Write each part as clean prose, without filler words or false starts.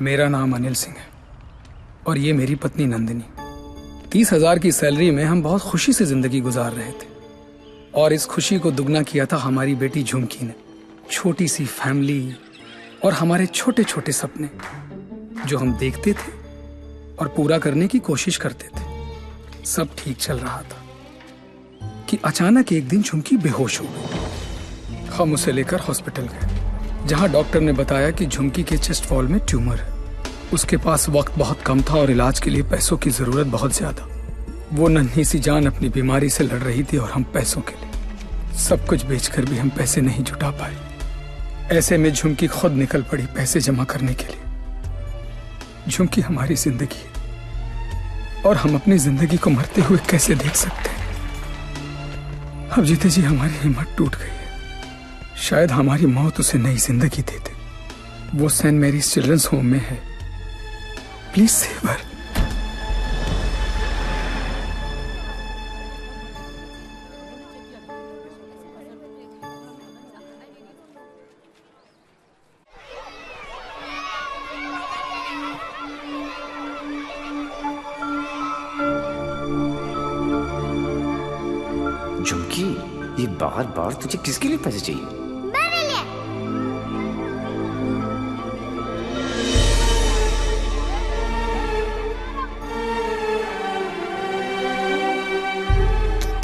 मेरा नाम अनिल सिंह है और ये मेरी पत्नी नंदिनी। 30,000 की सैलरी में हम बहुत खुशी से जिंदगी गुजार रहे थे और इस खुशी को दुगना किया था हमारी बेटी झुमकी ने। छोटी सी फैमिली और हमारे छोटे छोटे सपने जो हम देखते थे और पूरा करने की कोशिश करते थे। सब ठीक चल रहा था कि अचानक एक दिन झुमकी बेहोश हो गई। हम उसे लेकर हॉस्पिटल गए जहां डॉक्टर ने बताया कि झुमकी के चेस्ट वॉल में ट्यूमर है। उसके पास वक्त बहुत कम था और इलाज के लिए पैसों की जरूरत बहुत ज्यादा। वो नन्ही सी जान अपनी बीमारी से लड़ रही थी और हम पैसों के लिए सब कुछ बेचकर भी हम पैसे नहीं जुटा पाए। ऐसे में झुमकी खुद निकल पड़ी पैसे जमा करने के लिए। झुमकी हमारी जिंदगी है और हम अपनी जिंदगी को मरते हुए कैसे देख सकते हैं। अब जीते जी हमारी हिम्मत टूट गई है। शायद हमारी मौत उसे नई जिंदगी दे दे। वो सेंट मैरीज चिल्ड्रंस होम में है। Please save her. झुमकी, ये बार बार तुझे किसके लिए पैसे चाहिए? मेरे लिए।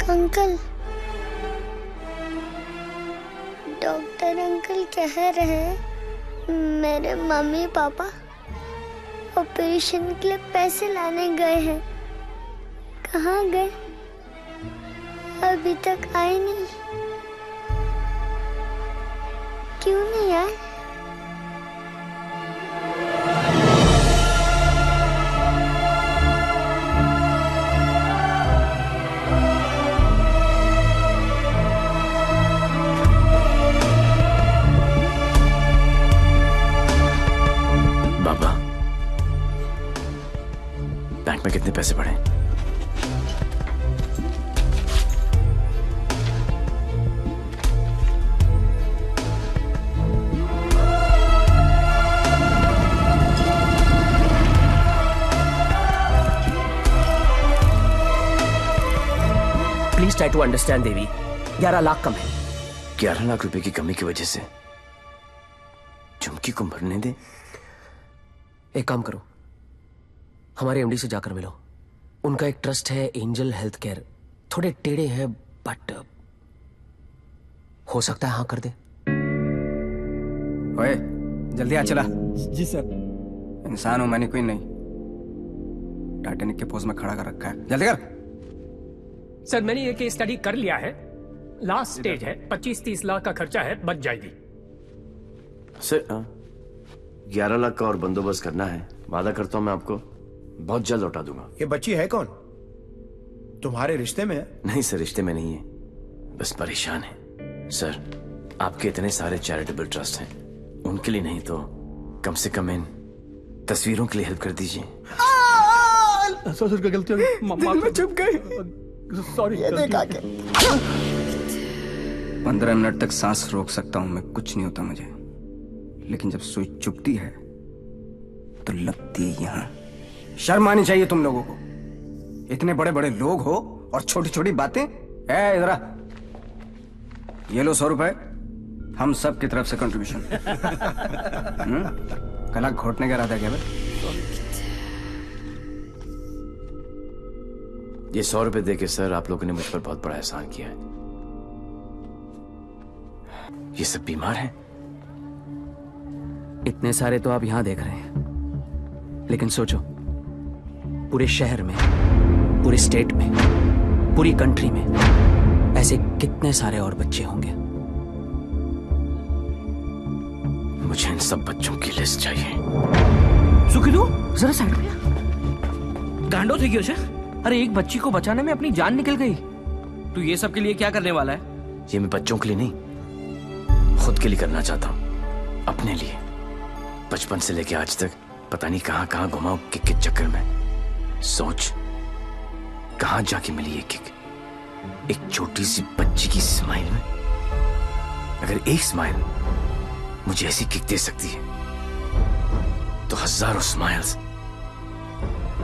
अंकल, डॉक्टर अंकल कह रहे हैं मेरे मम्मी पापा ऑपरेशन के लिए पैसे लाने गए हैं। कहाँ गए? अभी तक आए नहीं। क्यों नहीं आए? बाबा, बैंक में कितने पैसे पड़े? प्लीज ट्राई टू अंडरस्टैंड देवी। 11 लाख कम है। 11 लाख रुपए की कमी की वजह से झुमकी को मरने दे? एक काम करो, हमारे एमडी से जाकर मिलो। उनका एक ट्रस्ट है एंजल हेल्थ केयर। थोड़े टेढ़े हैं बट हो सकता है हाँ कर दे। ओए, जल्दी आ चला। जी सर। इंसान हूं मैंने, कोई नहीं। टाइटैनिक के पोज में खड़ा कर रखा है। जल्दी कर। सर मैंने ये केस स्टडी कर लिया है। लास्ट स्टेज है। 25-30 लाख का खर्चा है, बच जाएगी। सर 11 लाख का और बंदोबस्त करना है। वादा करता हूं मैं आपको बहुत जल्द लौटा दूंगा। ये बच्ची है कौन? तुम्हारे रिश्ते में है? नहीं सर, रिश्ते में नहीं है, बस परेशान है। सर, आपके इतने सारे चैरिटेबल ट्रस्ट हैं, उनके लिए नहीं तो कम से कम इन तस्वीरों के लिए हेल्प कर दीजिए। सर का गलती हो गई। दिल में चुप गई। सॉरी। 15 मिनट तक सांस रोक सकता हूं मैं, कुछ नहीं होता मुझे। लेकिन जब सुई चुभती है तो लगती है यहां। शर्म आनी चाहिए तुम लोगों को। इतने बड़े बड़े लोग हो और छोटी छोटी बातें। इधर आ, ये लो 100 रुपए, हम सब की तरफ से कंट्रीब्यूशन। कला घोटने का इरादा क्या भाई? ये 100 रुपए देके सर आप लोगों ने मुझ पर बहुत बड़ा एहसान किया है। ये सब बीमार हैं। इतने सारे तो आप यहां देख रहे हैं, लेकिन सोचो पूरे शहर में, पूरे स्टेट में, पूरी कंट्री में ऐसे कितने सारे और बच्चे होंगे। मुझे इन सब बच्चों की लिस्ट चाहिए। सुखिलू जरा साइड में। गांडो थी क्यों? अरे एक बच्ची को बचाने में अपनी जान निकल गई। तू ये सब के लिए क्या करने वाला है? ये मैं बच्चों के लिए नहीं, खुद के लिए करना चाहता हूं। अपने लिए। बचपन से लेके आज तक पता नहीं कहां कहां घुमाऊं किक के चक्कर में। सोच कहां जाके मिली ये किक। एक छोटी सी बच्ची की स्माइल में। अगर एक स्माइल मुझे ऐसी किक दे सकती है तो तो हजारों स्माइल्स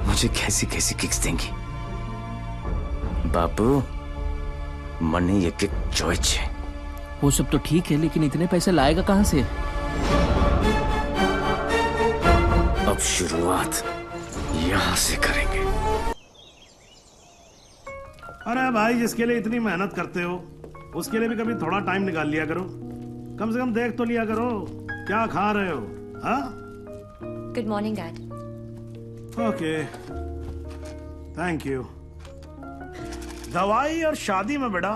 मुझे कैसी कैसी किक्स देंगी। बाबू, मनी ये किक चॉइस है। वो सब तो ठीक है, लेकिन इतने पैसे लाएगा कहां से? अब शुरुआत यहां से करेंगे। अरे भाई, जिसके लिए इतनी मेहनत करते हो उसके लिए भी कभी थोड़ा टाइम निकाल लिया करो। कम से कम देख तो लिया करो क्या खा रहे हो। हाँ, good morning dad. Okay, thank you. दवाई और शादी में बेटा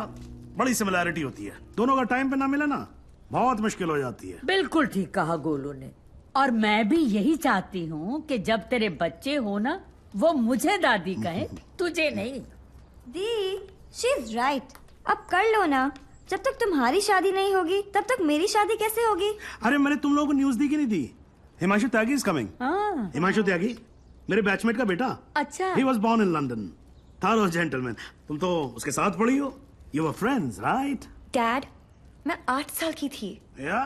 बड़ी सिमिलैरिटी होती है। दोनों का टाइम पे ना मिले ना बहुत मुश्किल हो जाती है। बिल्कुल ठीक कहा गोलू ने, और मैं भी यही चाहती हूँ कि जब तेरे बच्चे हो ना, वो मुझे दादी कहे, तुझे नहीं। दी, शी इज राइट। अब कर लो ना। जब तक तुम्हारी शादी नहीं होगी तब तक मेरी शादी कैसे होगी? अरे मैंने तुम लोगों को न्यूज दी कि नहीं दी? Himanshu Tyagi is coming. हिमांशु त्यागी मेरे बैचमेट का बेटा। अच्छा। ही was born in London. Thorough gentleman. तुम तो उसके साथ पढ़ी हो। You were friends, right? Dad, मैं 8 साल की थी। या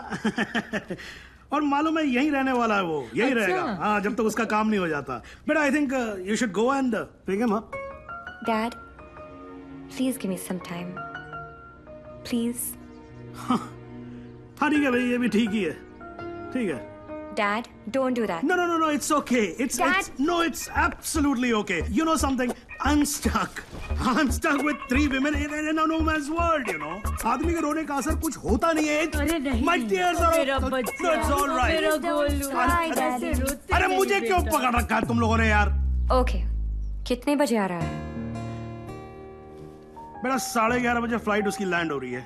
और मालूम है यहीं रहने वाला है वो, यहीं रहेगा। हाँ, जब तक उसका काम नहीं हो जाता। But I think you should go and pick him up. Dad, please give me some time, please. हाँ ठीक है भाई, ये भी ठीक ही है। ठीक है। Dad, don't do that. No, it's okay. It's absolutely okay. You know something? I'm stuck with 3 women in a no man's world, you know. आदमी के रोने का असर कुछ होता नहीं है। अरे नहीं, My tears are... मेरा बच्चा, No, it's all right. मेरा गोलू। अरे मुझे क्यों पकड़ रखा है तुम लोगों ने यार? Okay. कितने बजे आ रहा है? बेटा 11:30 बजे फ्लाइट उसकी लैंड हो रही है।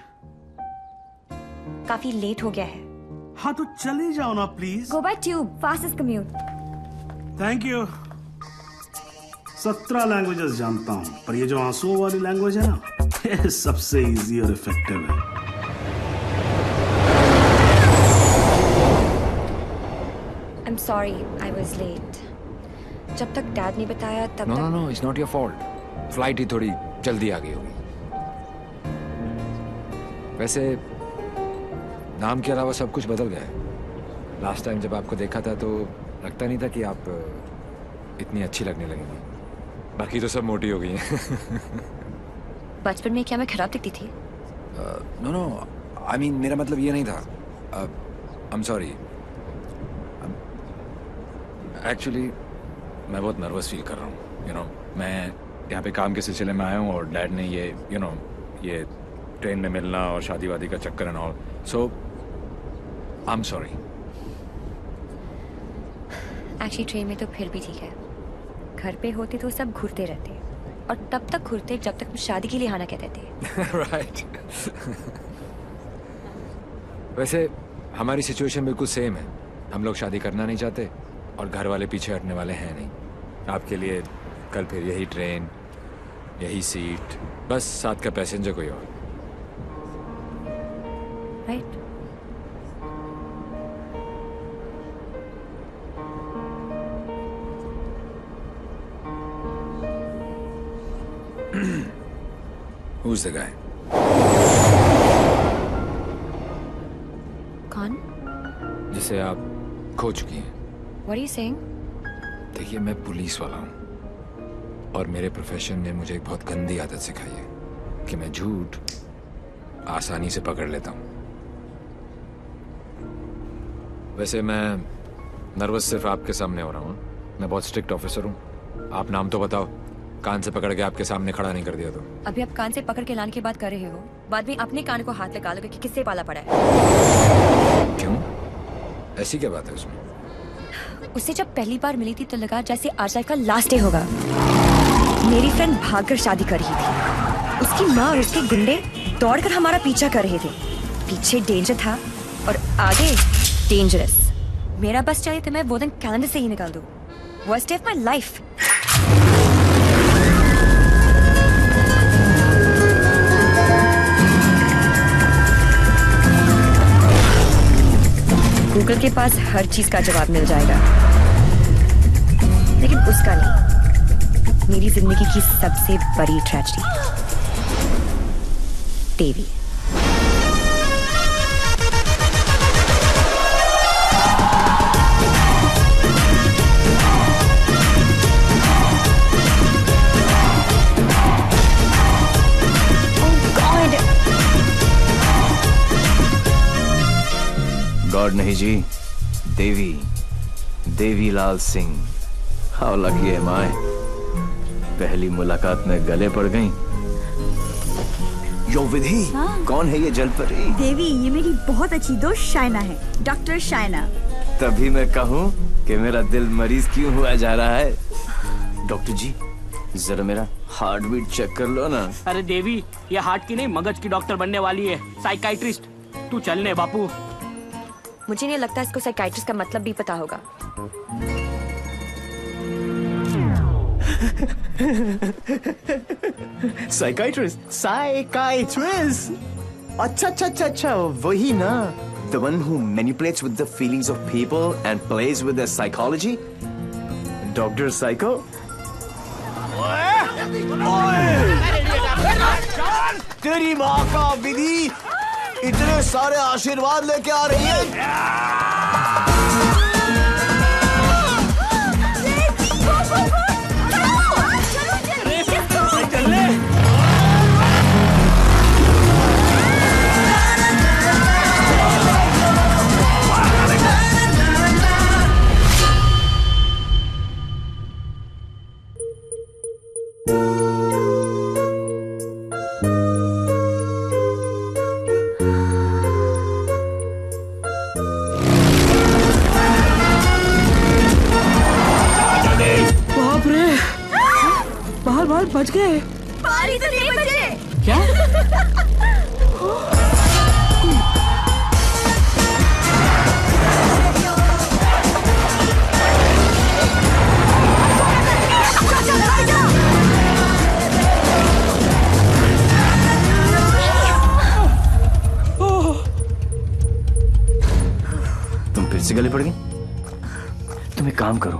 काफी लेट हो गया है। हाँ तो चले जाओ ना please. Go by tube, fastest commute. Thank you. 17 languages जानता हूँ, पर ये जो आंसुओं वाली लैंग्वेज है ना, ये सबसे इजी और इफेक्टिव है। I'm sorry, I was late. जब तक डैड ने बताया तब तक... No, it's not your fault. Flight ही थोड़ी जल्दी आ गई होगी। वैसे नाम के अलावा सब कुछ बदल गया है। लास्ट टाइम जब आपको देखा था तो लगता नहीं था कि आप इतनी अच्छी लगने लगेंगी। बाकी तो सब मोटी हो गई हैं। बचपन में क्या मैं खराब दिखती थी? नो, आई मीन मेरा मतलब ये नहीं था। I am sorry. एक्चुअली मैं बहुत नर्वस फील कर रहा हूँ। यू नो, मैं यहाँ पे काम के सिलसिले में आया हूँ और डैड ने ये ये ट्रेन में मिलना और शादी वादी का चक्कर and all, so I am sorry. Actually train में तो फिर भी ठीक है। घर पे होते तो सब घूरते रहते, और तब तक घूरते जब तक शादी के लिए आना कहते थे। राइट। वैसे हमारी सिचुएशन बिल्कुल सेम है। हम लोग शादी करना नहीं चाहते और घर वाले पीछे हटने वाले हैं नहीं। आपके लिए कल फिर यही ट्रेन, यही सीट, बस साथ का पैसेंजर कोई और। राइट। Who's the guy? कौन? जिसे आप खो चुकी हैं। What are you saying? देखिए, मैं पुलिस वाला हूँ और मेरे प्रोफेशन ने मुझे एक बहुत गंदी आदत सिखाई है कि मैं झूठ आसानी से पकड़ लेता हूँ। वैसे मैं नर्वस सिर्फ आपके सामने हो रहा हूँ। मैं बहुत स्ट्रिक्ट ऑफिसर हूँ। आप नाम तो बताओ, कान से पकड़ के आपके सामने खड़ा नहीं कर दिया तो। अभी आप कान से पकड़ के लाने की बात कर रहे हो, बाद में अपने कान को हाथ लगा लोगे कि किससे पाला पड़ा है। क्यों? ऐसी क्या बात है उसमें? उससे जब पहली बार मिली थी तो लगा जैसे आज का लास्ट डे होगा। मेरी फ्रेंड भागकर शादी कर रही थी। उसकी माँ और उसके गुंडे दौड़कर हमारा पीछा कर रहे थे। पीछे डेंजर था और आगे डेंजरस। मेरा बस चाहिए तो मैं वो दिन कैलेंडर से ही निकाल दूं। Worst day of my life. Google के पास हर चीज का जवाब मिल जाएगा, लेकिन उसका नहीं। मेरी जिंदगी की सबसे बड़ी ट्रेजेडी, देवी। लॉर्ड नहीं जी, Devi Lal Singh. How lucky M आई, पहली मुलाकात में गले पड़ गई। यो विधि, कौन है ये जलपरी? देवी, ये मेरी बहुत अच्छी दोस्त शाइना है, डॉक्टर शाइना। तभी मैं कहूँ कि मेरा दिल मरीज क्यों हुआ जा रहा है। डॉक्टर जी, जरा मेरा हार्ट बीट चेक कर लो ना। अरे देवी, ये हार्ट की नहीं मगज की डॉक्टर बनने वाली है, साइकाइट्रिस्ट। तू चलने बापू। मुझे नहीं लगता इसको साइकाइट्रिस्ट का मतलब भी पता होगा। साइकाइट्रिस्ट? अच्छा, वही ना, the one who manipulates with the feelings of people and plays with their psychology? Dr. Psycho? तेरी माँ का विधि इतने सारे आशीर्वाद लेके आ रही है। बच गए। बारी तो नहीं बचे। क्या? तुम फिर से गले पड़ गई? तुम एक काम करो,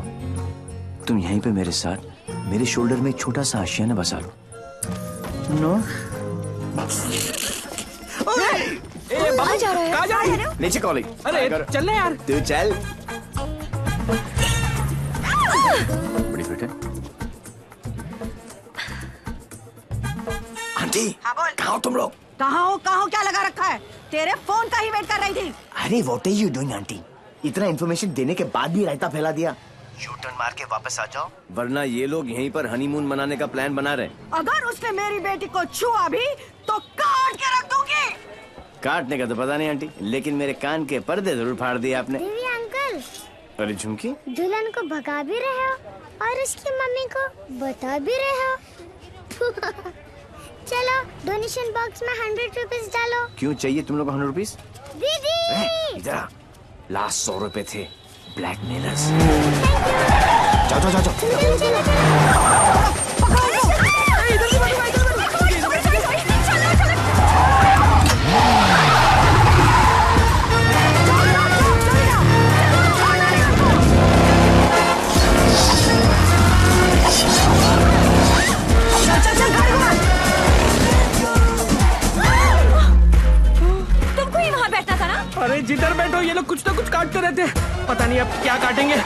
तुम यहीं पे मेरे साथ मेरे शोल्डर में एक छोटा सा आशियाना बसा लो। नो? कहाँ जा रहा है? कहाँ जा रहा है? नीचे कॉलेज। अरे चल ना यार। तू चल। बड़ी बेटे। आंटी, कहाँ हो तुम लोग? कहाँ हो क्या लगा रखा है? तेरे फोन का ही वेट कर रही थी। अरे what are you doing aunty? इतना इन्फॉर्मेशन देने के बाद भी रायता फैला दिया। यू टर्न मार के वापस आ जाओ, वरना ये लोग यहीं पर हनीमून मनाने का प्लान बना रहे। अगर उसने मेरी बेटी को छुआ भी तो काट के रख दूंगी। काटने का तो पता नहीं आंटी, लेकिन मेरे कान के पर्दे जरूर फाड़ दिए आपने। देवी अंकल, अरे झुमकी, दुल्हन को भगा भी रहे हो और उसकी मम्मी को बता भी रहे हो। चलो डोनेशन बॉक्स में 100 रुपीस डालो। क्यों चाहिए तुम लोग को 100 रुपीस? दीदी इधर आ, लास्ट 100 रुपए थे, ब्लैकमेलर्स। जाओ। तुमको ही वहाँ बैठना था ना? अरे जिधर बैठो ये लोग कुछ ना कुछ काटते रहते हैं, पता नहीं अब क्या काटेंगे।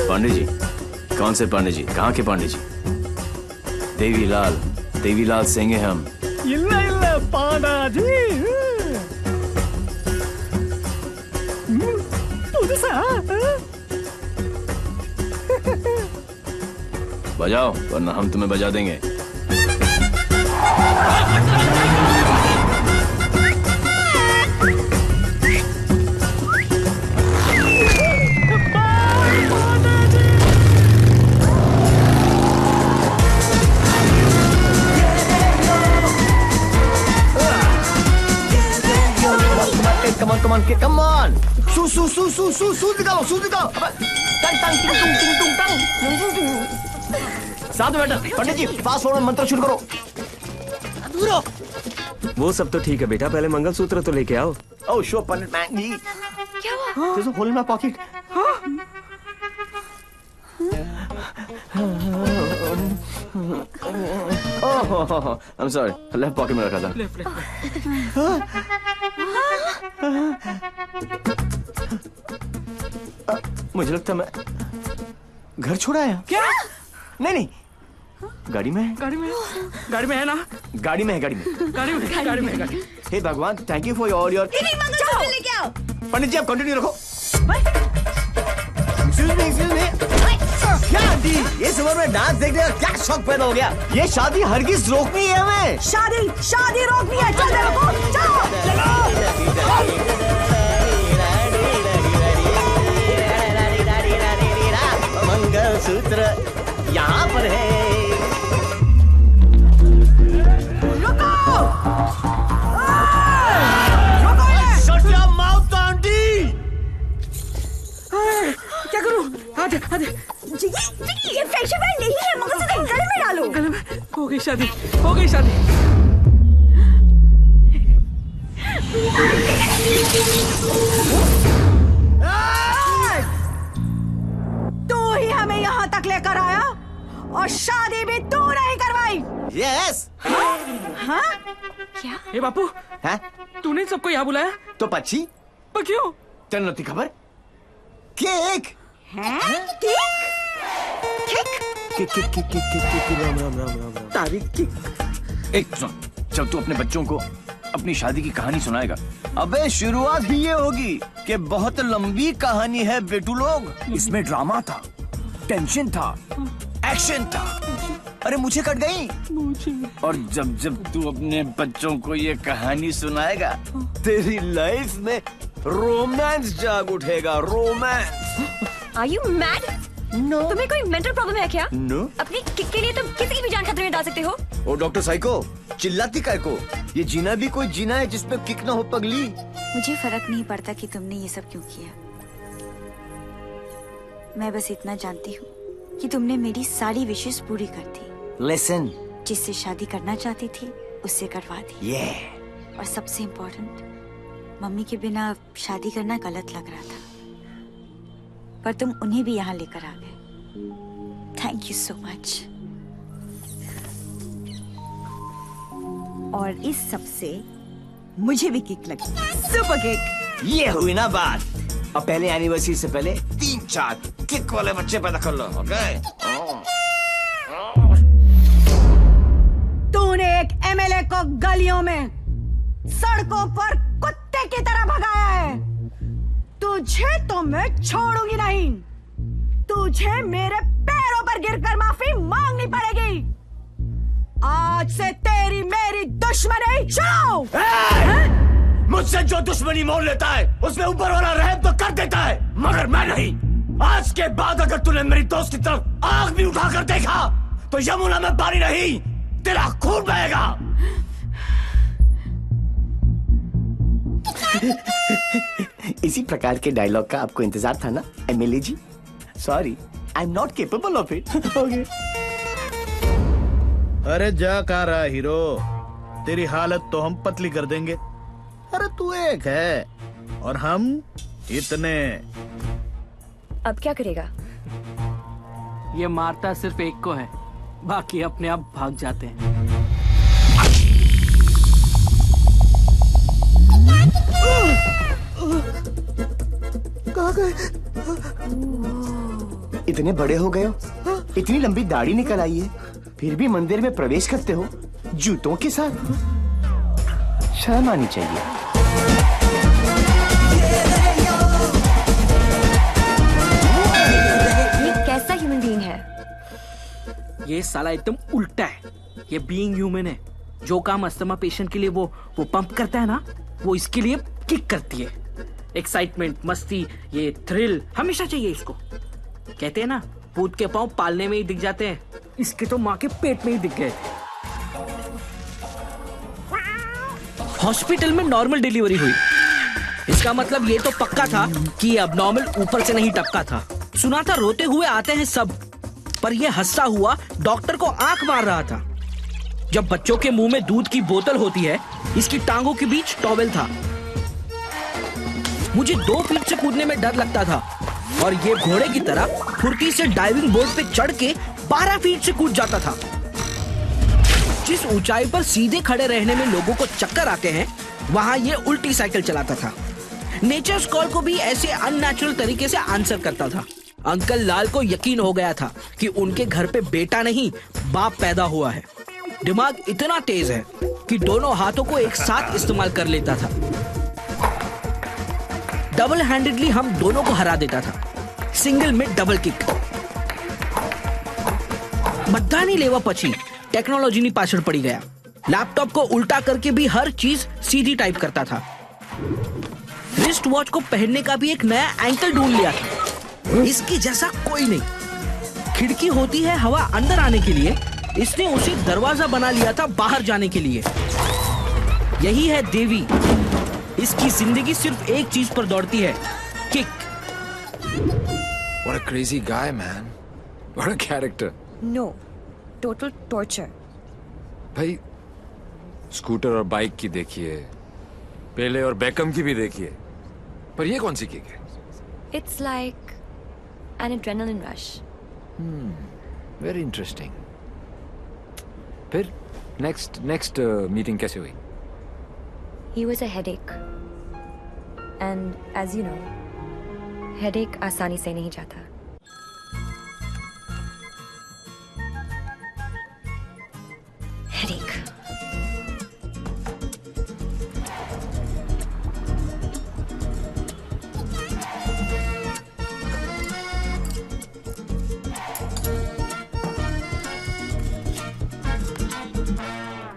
पांडे जी? कौन से पांडे जी? कहाँ के पांडे जी? देवीलाल सिंह है हम। इल्ला पांडा जी। बजाओ वरना हम तुम्हें बजा देंगे। Come on. सूज निकालो। साथ में बैठा। पंडित जी फास्ट फॉरवर्ड मंत्र शुरू करो। वो सब तो ठीक है बेटा, पहले मंगलसूत्र तो लेके आओ। Oh sure पंडित मैन जी। क्या हुआ? There's a hole in my pocket. I'm sorry, left pocket में रखा था। मुझे लगता मैं घर छोड़ आया। क्या? नहीं, गाड़ी में है। गाड़ी में है ना? गाड़ी में है। हे भगवान, thank you for all your. लेके आओ। पंडित जी आप कंटिन्यू रखो। Excuse me. क्या आंटी, ये उम्र में डांस देखने का क्या शौक पैदा हो गया? ये शादी हरगिज रोकनी है हमें। शादी रोकनी है। चल देखो, चलो। मंगलसूत्र यहाँ पर है। Shut your mouth, aunty. क्या करूं? आधे ये फ्रेंडशिप बैंड नहीं है, मंगलसूत्र गले में डालो। गले में हो गई शादी। तू ही हमें यहाँ तक लेकर आया और शादी भी तू नहीं करवाई। Yes। हाँ? क्या? ए बापू, हैं? तूने सबको यहाँ बुलाया? तो पक्षी? पर क्यों? तेरे नती खबर? केक। राम। तारीख की। एक सुन, जब तू अपने बच्चों को अपनी शादी की कहानी सुनाएगा, अबे शुरुआत ही ये होगी कि बहुत लंबी कहानी है बेटू लोग। इसमें ड्रामा था, टेंशन था, एक्शन था। अरे मुझे कट गई। और जब तू अपने बच्चों को ये कहानी सुनाएगा, तेरी लाइफ में रोमांस जाग उठेगा। Romance. Are you mad? No. तुम्हें कोई मेंटल प्रॉब्लम है क्या? No. अपनी किक के लिए तुम किसी की भी जान खतरे में डाल सकते हो। ओ डॉक्टर साइको, चिल्लाती काय को? ये जीना भी कोई जीना है जिसमें किक ना हो पगली। मुझे फर्क नहीं पड़ता कि तुमने ये सब क्यों किया। मैं बस इतना जानती हूँ कि तुमने मेरी सारी विशेष पूरी कर दी। Listen. जिससे शादी करना चाहती थी उससे करवा दी। Yeah. और सबसे इम्पोर्टेंट, मम्मी के बिना शादी करना गलत लग रहा था, पर तुम उन्हें भी यहाँ लेकर आ गए। Thank you so much. और इस सब से मुझे भी किक लगी। Super kick. ये हुई ना बात। अब पहले एनिवर्सरी से पहले 3-4 किक वाले बच्चे पैदा कर लो। ओके? तूने एक एमएलए को गलियों में, सड़कों पर कुत्ते की तरह भगाया है। तुझे तो मैं छोड़ूंगी नहीं। तुझे मेरे पैरों पर गिरकर माफी मांगनी पड़ेगी। आज से तेरी मेरी दुश्मनी शुरू। मुझसे जो दुश्मनी मोल लेता है उसमें ऊपर वाला रहम तो कर देता है, मगर मैं नहीं। आज के बाद अगर तूने मेरी दोस्त की तरफ आंख भी उठाकर देखा तो यमुना में पानी नहीं, तेरा खून बहेगा। इसी प्रकार के डायलॉग का आपको इंतजार था ना MLA ji? Sorry, I am not capable of it. Okay. अरे जा कहाँ रहा हीरो, तेरी हालत तो हम पतली कर देंगे। अरे तू एक है और हम इतने। अब क्या करेगा? ये मारता सिर्फ एक को है, बाकी अपने आप भाग जाते हैं। कहाँ गए? इतने बड़े हो गए हो, इतनी लंबी दाढ़ी निकल आई है, फिर भी मंदिर में प्रवेश करते हो जूतों के साथ। शर्म आनी चाहिए। ये कैसा ह्यूमन बीइंग है? ये साला एकदम उल्टा है। ये बीइंग ह्यूमन है। जो काम अस्थमा पेशेंट के लिए वो पंप करता है ना, वो इसके लिए किक करती है। एक्साइटमेंट, मस्ती, ये थ्रिल हमेशा चाहिए इसको। कहते हैं ना, भूत के पांव पालने में ही दिख जाते हैं। इसके तो माँ के पेट में ही दिख गए थे। हॉस्पिटल में नॉर्मल डिलीवरी हुई, इसका मतलब ये तो पक्का था कि अब नॉर्मल ऊपर से नहीं टपका था। सुना था रोते हुए आते हैं सब, पर ये हंसता हुआ डॉक्टर को आंख मार रहा था। जब बच्चों के मुंह में दूध की बोतल होती है, इसकी टांगों के बीच टॉवेल था। मुझे 2 फीट से कूदने में डर लगता था और ये घोड़े की तरह फुर्ती से डाइविंग बोर्ड पे चढ़ के 12 फीट से कूद जाता था। जिस ऊंचाई पर सीधे खड़े रहने में लोगों को चक्कर आते हैं, वहां ये उल्टी साइकिल चलाता था। नेचर्स कॉल को भी ऐसे अननेचुरल तरीके से आंसर करता था। अंकल लाल को यकीन हो गया था कि उनके घर पे बेटा नहीं बाप पैदा हुआ है। दिमाग इतना तेज है कि दोनों हाथों को एक साथ इस्तेमाल कर लेता था। डबल हैंडेडली हम दोनों को हरा देता था, सिंगल में डबल किक। बधानी लेवा पची टेक्नोलॉजी ની પાછળ પડી गया। लैपटॉप को उल्टा करके भी हर चीज सीधी टाइप करता था। रिस्ट वॉच को पहनने का भी एक नया एंकल ढूंढ लिया था, इसके जैसा कोई नहीं। खिड़की होती है हवा अंदर आने के लिए, इसने उसे दरवाजा बना लिया था बाहर जाने के लिए। यही है देवी, इसकी जिंदगी सिर्फ एक चीज पर दौड़ती है, kick. What a crazy guy, man. What a character. No, total torture. भाई स्कूटर और बाइक की देखिए, पेले और बेकम की भी देखिए, पर ये कौन सी किक है? It's like an adrenaline rush. Very interesting. फिर next मीटिंग कैसे हुई? He was a headache. And as you know, headache आसानी से नहीं जाता। Headache.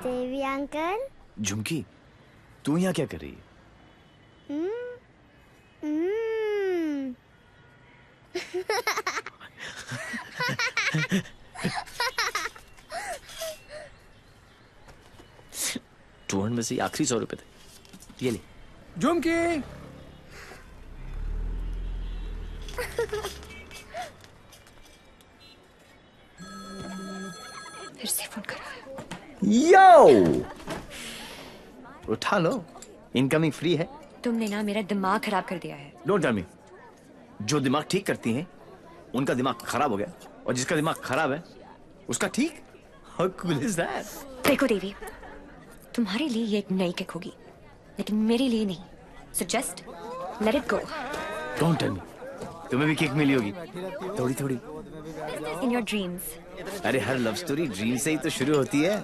देवी अंकल। झुमकी, तू यहाँ क्या कर रही है? में से आखिरी 100 रुपए थे, ये ले। झुमकी। फिर से फोन कर रहा है। यो, उठा लो, इनकमिंग फ्री है। तुमने ना मेरा दिमाग खराब कर दिया है। Don't tell me. जो दिमाग ठीक करती हैं उनका दिमाग खराब हो गया, और जिसका दिमाग खराब है उसका ठीक। How cool is that? देखो देवी, तुम्हारे लिए ये एक नई किक होगी, लेकिन मेरे लिए नहीं। So just let it go. Don't tell me. तुम्हें भी किक मिली होगी, थोड़ी थोड़ी। In your dreams. अरे हर लव स्टोरी ड्रीम से ही तो शुरू होती है।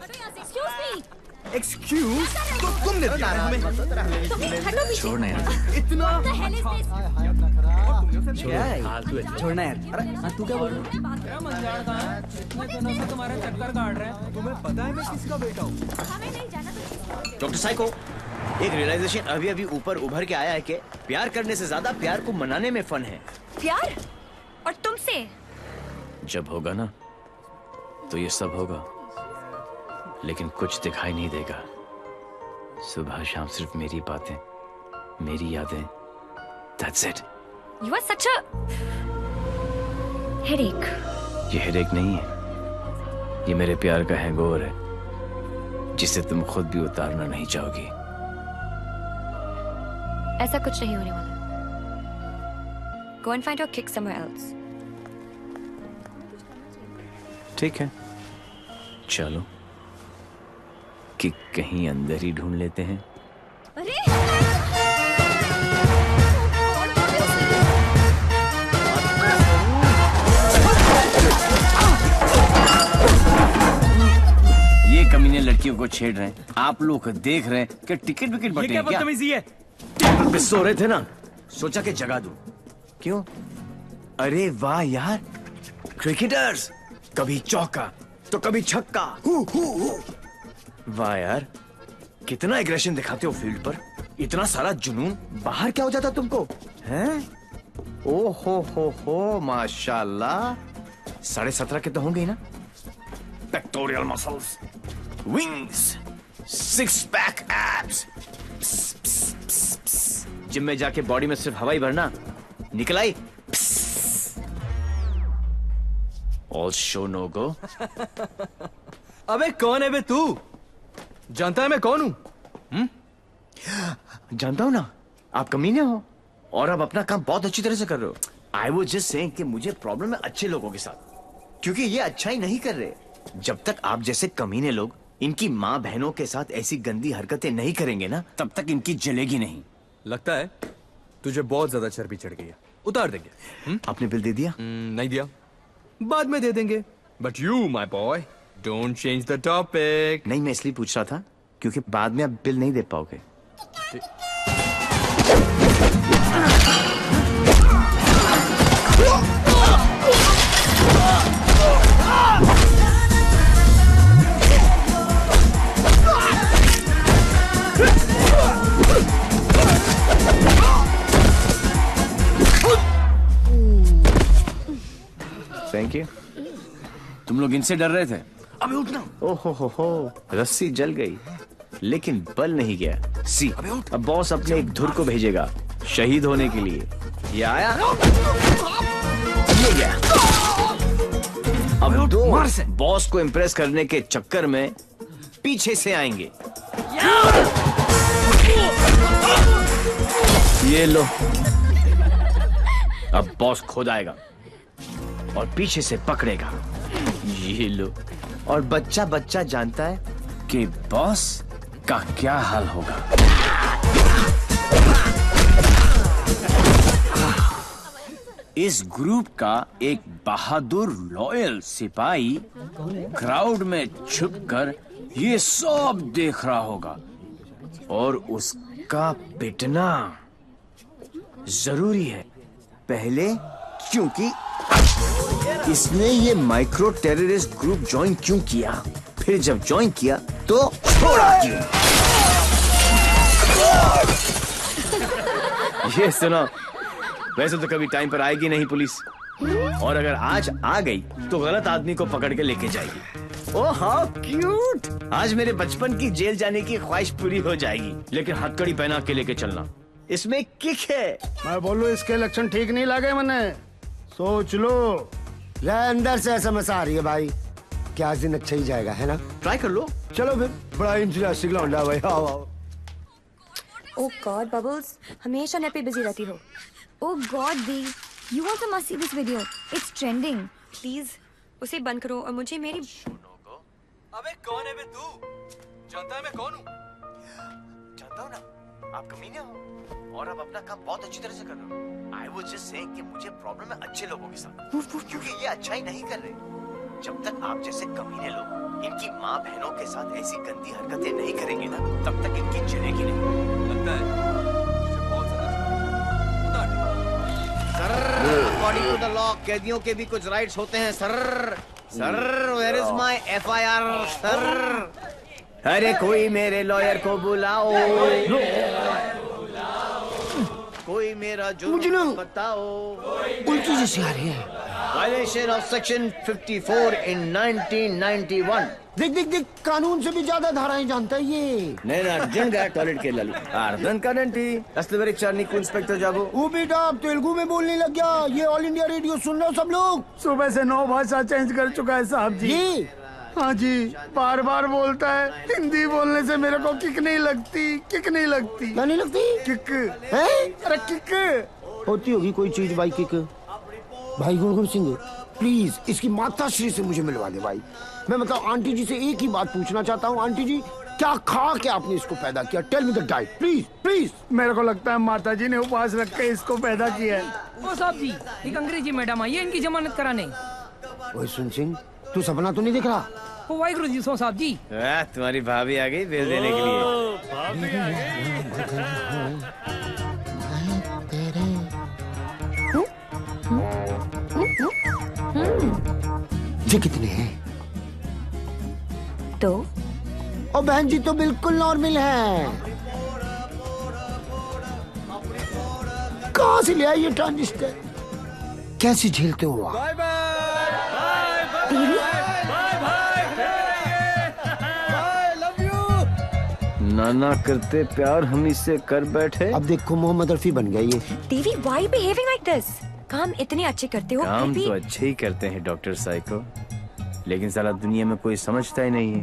एक्सक्यूज, तो तुमने दिया है हमें। छोड़ना यार। इतना छोड़ना यार। अरे तू क्या बोल रहा है? तुम्हारा चक्कर काट रहे हैं। तुम्हें पता है मैं किसका बेटा हूँ? डॉक्टर साइको, एक रियलाइजेशन अभी अभी ऊपर उभर के आया है कि प्यार करने से ज्यादा प्यार को मनाने में फन है। प्यार? और तुमसे? जब होगा ना तो ये सब होगा, लेकिन कुछ दिखाई नहीं देगा। सुबह शाम सिर्फ मेरी बातें, मेरी यादें। That's it. You are such a headache. ये हेडेक नहीं है, ये मेरे प्यार का हैंगओवर है, जिसे तुम खुद भी उतारना नहीं चाहोगी। ऐसा कुछ नहीं होने वाला। Go and find your kick somewhere else. ठीक है, चलो किक कहीं अंदर ही ढूंढ लेते हैं। अरे! ये कमीने लड़कियों को छेड़ रहे हैं, आप लोग देख रहे हैं कि टिकट विकेट बटे क्या? बदतमीजी है। पे सो रहे थे ना, सोचा कि जगा दूं। क्यों? अरे वाह यार, क्रिकेटर्स कभी चौका तो कभी छक्का। वाह यार, कितना एग्रेशन दिखाते हो फील्ड पर, इतना सारा जुनून। बाहर क्या हो जाता तुमको, हैं? ओ हो माशाल्लाह। 17.5 के तो होंगे ही ना। Pectoral muscles, wings, 6 pack abs. Gym में जाके बॉडी में सिर्फ हवा ही भरना, निकल आई। ऑल शो नो गो। अबे कौन है बे तू? जानता है मैं कौन हूँ? जानता हूं ना, आप कमीने हो और आप अपना काम बहुत अच्छी तरह से कर रहे हो। आई वाज जस्ट सेइंग कि मुझे प्रॉब्लम है अच्छे लोगों के साथ, क्योंकि ये अच्छा ही नहीं कर रहे। जब तक आप जैसे कमीने लोग इनकी माँ बहनों के साथ ऐसी गंदी हरकतें नहीं करेंगे ना, तब तक इनकी जलेगी नहीं। लगता है तुझे बहुत ज्यादा चर्बी चढ़ गई है, उतार देंगे। आपने बिल दे दिया? नहीं दिया, बाद में दे देंगे। But you my boy don't change the topic. नहीं, मैं इसलिए पूछ रहा था क्योंकि बाद में आप बिल नहीं दे पाओगे। Thank you. तुम लोग इनसे डर रहे थे? अबे उठना। ओहो, रस्सी जल गई लेकिन बल नहीं गया। सी, अब बॉस अपने एक धुर को भेजेगा शहीद होने के लिए। ये आया, ये गया। अब दो बॉस को इम्प्रेस करने के चक्कर में पीछे से आएंगे। ये लो, अब बॉस खुद आएगा और पीछे से पकड़ेगा। ये लो, और बच्चा बच्चा जानता है कि बॉस का क्या हाल होगा। इस ग्रुप का एक बहादुर लॉयल सिपाही क्राउड में छुपकर ये सब देख रहा होगा और उसका पिटना जरूरी है। पहले क्योंकि इसने ये माइक्रो टेररिस्ट ग्रुप ज्वाइन क्यों किया, फिर जब ज्वाइन किया तो छोड़ा क्यों। ये सुनो, वैसे तो कभी टाइम पर आएगी नहीं पुलिस, और अगर आज आ गई तो गलत आदमी को पकड़ के लेके जाएगी। ओह हाउ क्यूट, आज मेरे बचपन की जेल जाने की ख्वाहिश पूरी हो जाएगी। लेकिन हथकड़ी पहना के लेके चलना, इसमें किक है। मैं बोलूं इसके लक्षण ठीक नहीं लगे मने, सोच लो। अंदर से समझ आ रही है भाई, क्या दिन अच्छा ही जाएगा, है ना? ट्राई कर लो। चलो फिर, बड़ा इंटरेस्टिंग लौंडा भाई। आओ आओ। ओह गॉड बबल्स, हमेशा नेट पे बिजी रहती हो। ओह गॉड दी, you also must see this video, it's trending. Please उसे बंद करो और मुझे मेरी। अबे कौन है बे तू? जानता है मैं कौन हूँ? जानता हूँ ना, आप कमीने हो और आप अपना काम बहुत अच्छी तरह से कर रहे हो। I was just saying कि मुझे प्रॉब्लम है अच्छे लोगों के साथ, क्योंकि ये अच्छा ही नहीं कर रहे। जब तक आप जैसे कमीने लोग इनकी माँ बहनों के साथ ऐसी गंदी हरकतें नहीं करेंगे ना, तब तक इनकी जलेगी नहीं। लगता है तुझे बहुत ज्यादा sir, according to the law कैदियों के भी कुछ राइट्स होते हैं sir. Sir, where is my FIR sir? अरे कोई मेरे लॉयर को बुलाओ, कोई मेरा जुर्म बताओ। उल्टी जैसी आ रही है। Violation of section 54 in 1991। देख देख देख, कानून से भी ज्यादा धाराएं जानता है ये। నేను అర్జున్గా టాయిలెట్కి వెళ్ళాలి, అర్థం కాదండి అసలు వరకు నీకు ఇన్స్పెక్టర్ జాబు। वो बेटा अब तेलुगु में बोलने लग गया। ये ऑल इंडिया रेडियो सुन रहे हो सब लोग? सुबह से 9 भाषा चेंज कर चुका है साहब जी। ये हाँ जी, बार बार बोलता है। हिंदी बोलने से मेरे को किक नहीं लगती, किक नहीं लगती। क्या नहीं लगती? किक है? अरे किक होती होगी कोई चीज भाई, किक। भाई गुरगुर सिंह प्लीज इसकी माता श्री से मुझे मिलवा दे भाई। मैं मतलब आंटी जी से एक ही बात पूछना चाहता हूँ। आंटी जी, क्या खा के आपने इसको पैदा किया? Tell me the diet please please. मेरे को लगता है माता जी ने उपवास रख के इसको पैदा किया है। ओ साहब जी, एक अंग्रेजी मैडम आई है इनकी जमानत कराने। ओए सुन सिंह, तू सपना तो नहीं देख रहा? ओ वाहिगुरु जी सो साहब जी। तुम्हारी भाभी आ गई बिल देने के लिए। ये कितने हैं? तो ओ बहन जी तो बिल्कुल नॉर्मल है। कहाँ से ले आई ये ट्रांजिस्टर? कैसे झेलते हो आप? नाना करते प्यार हम इससे कर बैठे। अब देखो मोहम्मद रफी बन गई है। देवी व्हाई बिहेविंग लाइक दिस? काम इतने अच्छे करते हो काम फिर तो भी। अच्छे ही करते हैं डॉक्टर साइको, लेकिन साला दुनिया में कोई समझता ही नहीं है।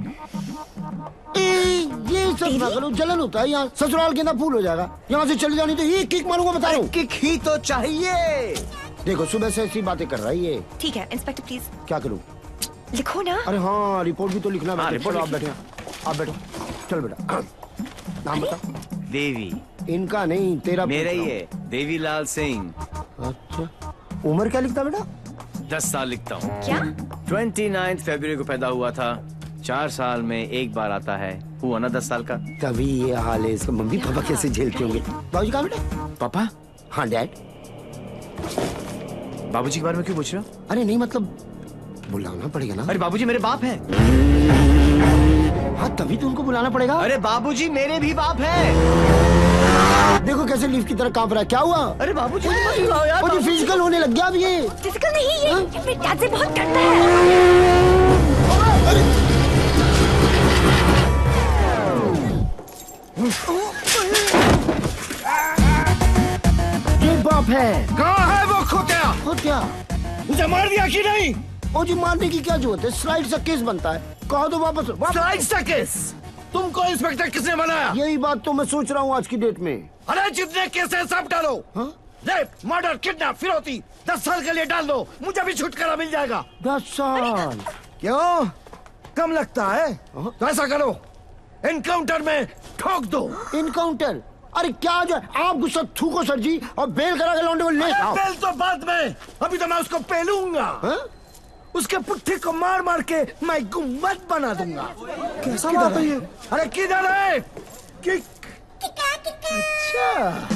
ये सब ना करो, जलन होता है यहाँ। ससुराल के ना फूल हो जाएगा। यहाँ से चली जानी तो ये किक मारूंगा, बता रहा हूँ। किक ही तो चाहिए। देखो सुबह से ऐसी बातें कर रही है। ठीक है इंस्पेक्टर प्लीज। क्या करूँ? लिखो ना। अरे हाँ, रिपोर्ट भी तो लिखना है। रिपोर्ट आप बैठे। अब बेटा चल बेटा, नाम बता। देवी। इनका नहीं, तेरा मेरा ही है, देवीलाल सिंह। अच्छा, उम्र क्या लिखता बेटा? 10 साल लिखता हूँ। क्या? 29 फरवरी को पैदा हुआ था, 4 साल में एक बार आता है, हुआ ना 10 साल का। तभी ये हाल है इसका। मम्मी पापा कैसे झेलते होंगे? बाबूजी कहाँ बेटा? पापा? हाँ डैड। बाबूजी के बारे में क्यों पूछ रहे हो? अरे नहीं मतलब बुलाना पड़ेगा ना। अरे बाबूजी मेरे बाप हैं। हाँ तभी तो उनको बुलाना पड़ेगा। अरे बाबूजी मेरे भी बाप हैं। देखो कैसे लीफ की तरह कांप रहा है। क्या हुआ? अरे बाबूजी मुझे फिजिकल होने लग गया अब ये। फिजिकल नहीं, ये मेरे डैड से बहुत डरता है। ये बाप है। कहाँ है वो खोतिया? खोतिया मुझे मार दिया कि नहीं? ओ जी मारने की क्या जरूरत है? स्लाइड सा केस बनता है, कहो तो वापस। स्लाइड सा केस? तुमको इंस्पेक्टर किसने बनाया? यही बात तो मैं सोच रहा हूँ आज की डेट में। अरे जितने केस है सब डालो। रेप, मर्डर, किडनैप, फिरौती 10 साल के लिए डाल दो, मुझे भी छुटकारा मिल जाएगा। 10 साल? क्यों कम लगता है? तो ऐसा करो, एनकाउंटर में ठोक दो। एनकाउंटर? अरे क्या जो आप गुस्सा थूको सर जी और बेल करा के लौंडे को ले आओ। बेल तो बाद में, अभी तो मैं उसको पेलूंगा। उसके पुट्ठे को मार मार के मैं गुम्बद बना दूंगा। कैसा बात है ये? अरे किधर है? अच्छा,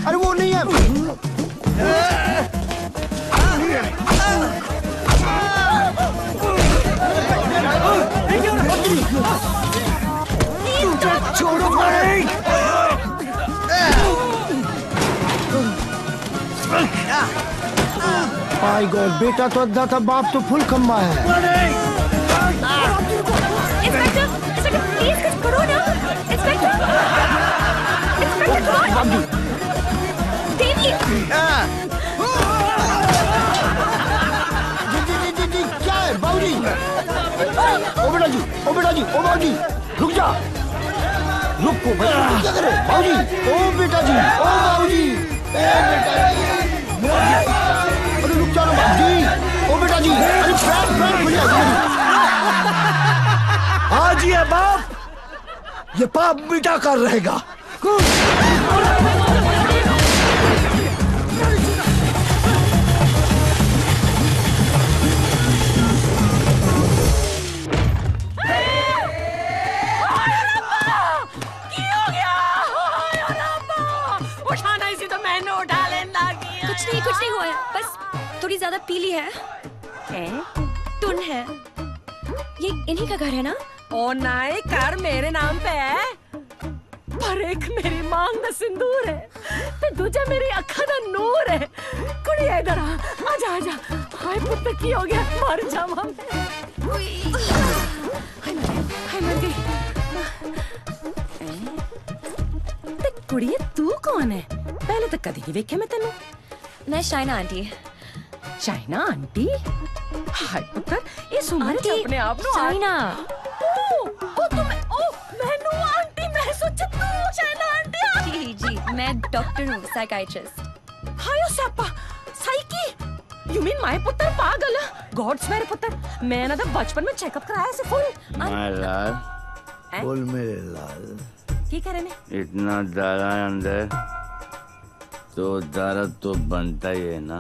अरे वो नहीं है। छोड़ो भाई। माय गॉड, बेटा तो अद्धा था, बाप तो फुल खम्बा है। इंस्पेक्टर, प्लीज कुछ करो ना। इंस्पेक्टर, देवी। जी क्या है बाबूजी? ओ बेटा जी, ओ बेटा जी, ओ बाबूजी रुक जा। रुको भाई, क्या करे बाबूजी? ओ बेटा जी, ओ बाबूजी, ए बेटा जी, अरे रुक जा ना बाबूजी। ओ बेटा जी, अरे पैर खुल जाएगी। आज ये बाप ये पाप मिटा कर रहेगा। उठाना इसी तो मैंने उठा लेना किया। कुछ नहीं हुआ है, बस थोड़ी ज्यादा पीली है। टुन है। ये इन्हीं का घर है ना? ओ नाई, घर मेरे नाम पे है, पर एक मेरी मांग दा सिंदूर है, ते दूजा मेरी अखा दा नूर है। कुड़ी इधर आजा आजा। हाय पुत्र की हो गया, मर जावा मैं। हाय मर गई। ते कुड़िए तू कौन है? पहले तो कदी नहीं देखे मैं तेनू। मैं शाइना आंटी। शाइना आंटी? हाय पुत्र, इस उम्र च अपने आप नु शाइना। ओ तुम मैनू आंटी, मैं सोचा तू शाइना आंटी। जी मैं डॉक्टर हूँ, साइकाइट्रिस्ट। हायो Sapa, psyche. You mean my पुत्र पागल? गॉड्स मेरे पुत्र, मैं ना बचपन में चेकअप कराया से फुल। माय लाल, बोल मेरे लाल, की करे ने? इतना दारा अंदर तो दारा तो बनता ही है ना।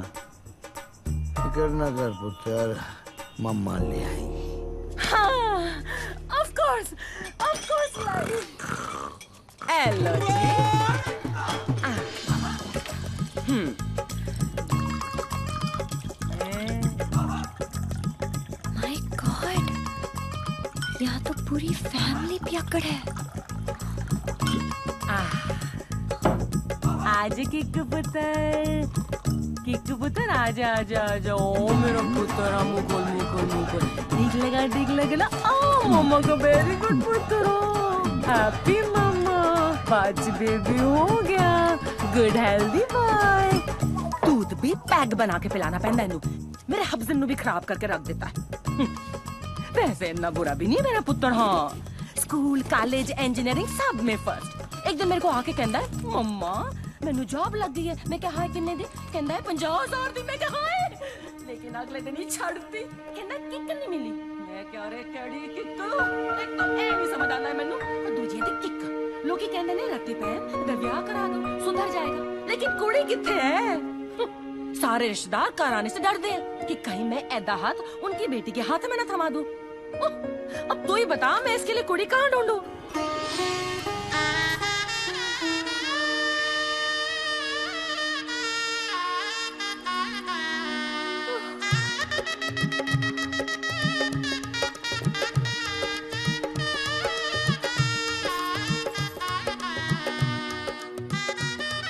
फिकर ना कर पुत्र, मम्मा ले आई। हाँ, of course हेलो जी। माय गॉड, यहाँ तो पूरी फैमिली पियक्कड़ है। आज किक्कू पुत्र आजा आजा आजा। ओ मेरा पुत्र, मुकुल ठीक लगा ना। ओ मम्मा को वेरी गुड पुत्र, हैप्पी मम्मा, पांच बेबी हो गया, गुड हेल्दी बॉय। दूध भी पैक बना के पिलाना पैंदा है, मेरे हब्जन नु भी खराब करके रख देता है। वैसे इतना बुरा भी नहीं मेरा पुत्र। हाँ, स्कूल कॉलेज इंजीनियरिंग सब में फर्स्ट। एक दिन मेरे को आके कहता है, मम्मा मैनू जॉब लग गई है। मैं क्या हाय किन्ने दी? कहता है 50,000 दी। मैं क्या हाय, लेकिन अगले दिन ही छड़ दी। कहता किक नहीं मिली। है क्या रे टेडी किक एक तो ए नहीं समझ आना है मैनू और दूजी है किक लोकी कहंदे ने रत्ती पैन दा ब्याह करा दो सुधर जाएगा लेकिन कुड़ी किथे है सारे रिश्तेदार घर आने से डरते हैं कि कहीं मैं ऐदा हाथ उनकी बेटी के हाथ में न थमा दूं। अब तू ही बता मैं इसके लिए कुड़ी कहाँ ढूंढूं?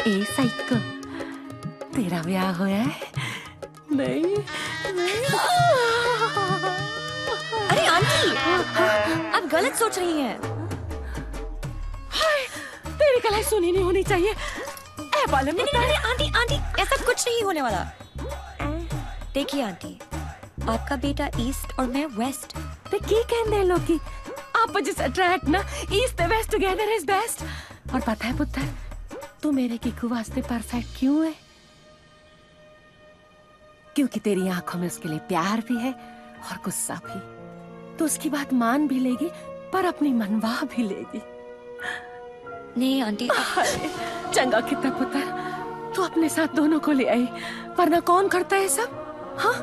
ए साइको तेरा ब्याह होया है? नहीं अरे आंटी आप गलत सोच रही हैं। हाय तेरी कलाई सुनी नहीं होनी चाहिए। ए बालम नहीं आंटी आंटी ऐसा कुछ नहीं होने वाला। देखिए आंटी आपका बेटा ईस्ट और मैं वेस्ट। ते की कहंदे लोग आप जिस अट्रैक्ट ना ईस्ट ते वेस्ट टुगेदर इज बेस्ट। और पता है पुत्र तू मेरे किकू वास्ते परफेक्ट क्यों है? क्योंकि तेरी आंखों में उसके लिए प्यार भी है और गुस्सा भी। तो उसकी बात मान भी लेगी पर अपनी मनवा भी लेगी। नहीं आंटी चंगा कितना पुत्र तू अपने साथ दोनों को ले आई वरना कौन करता है सब? हाँ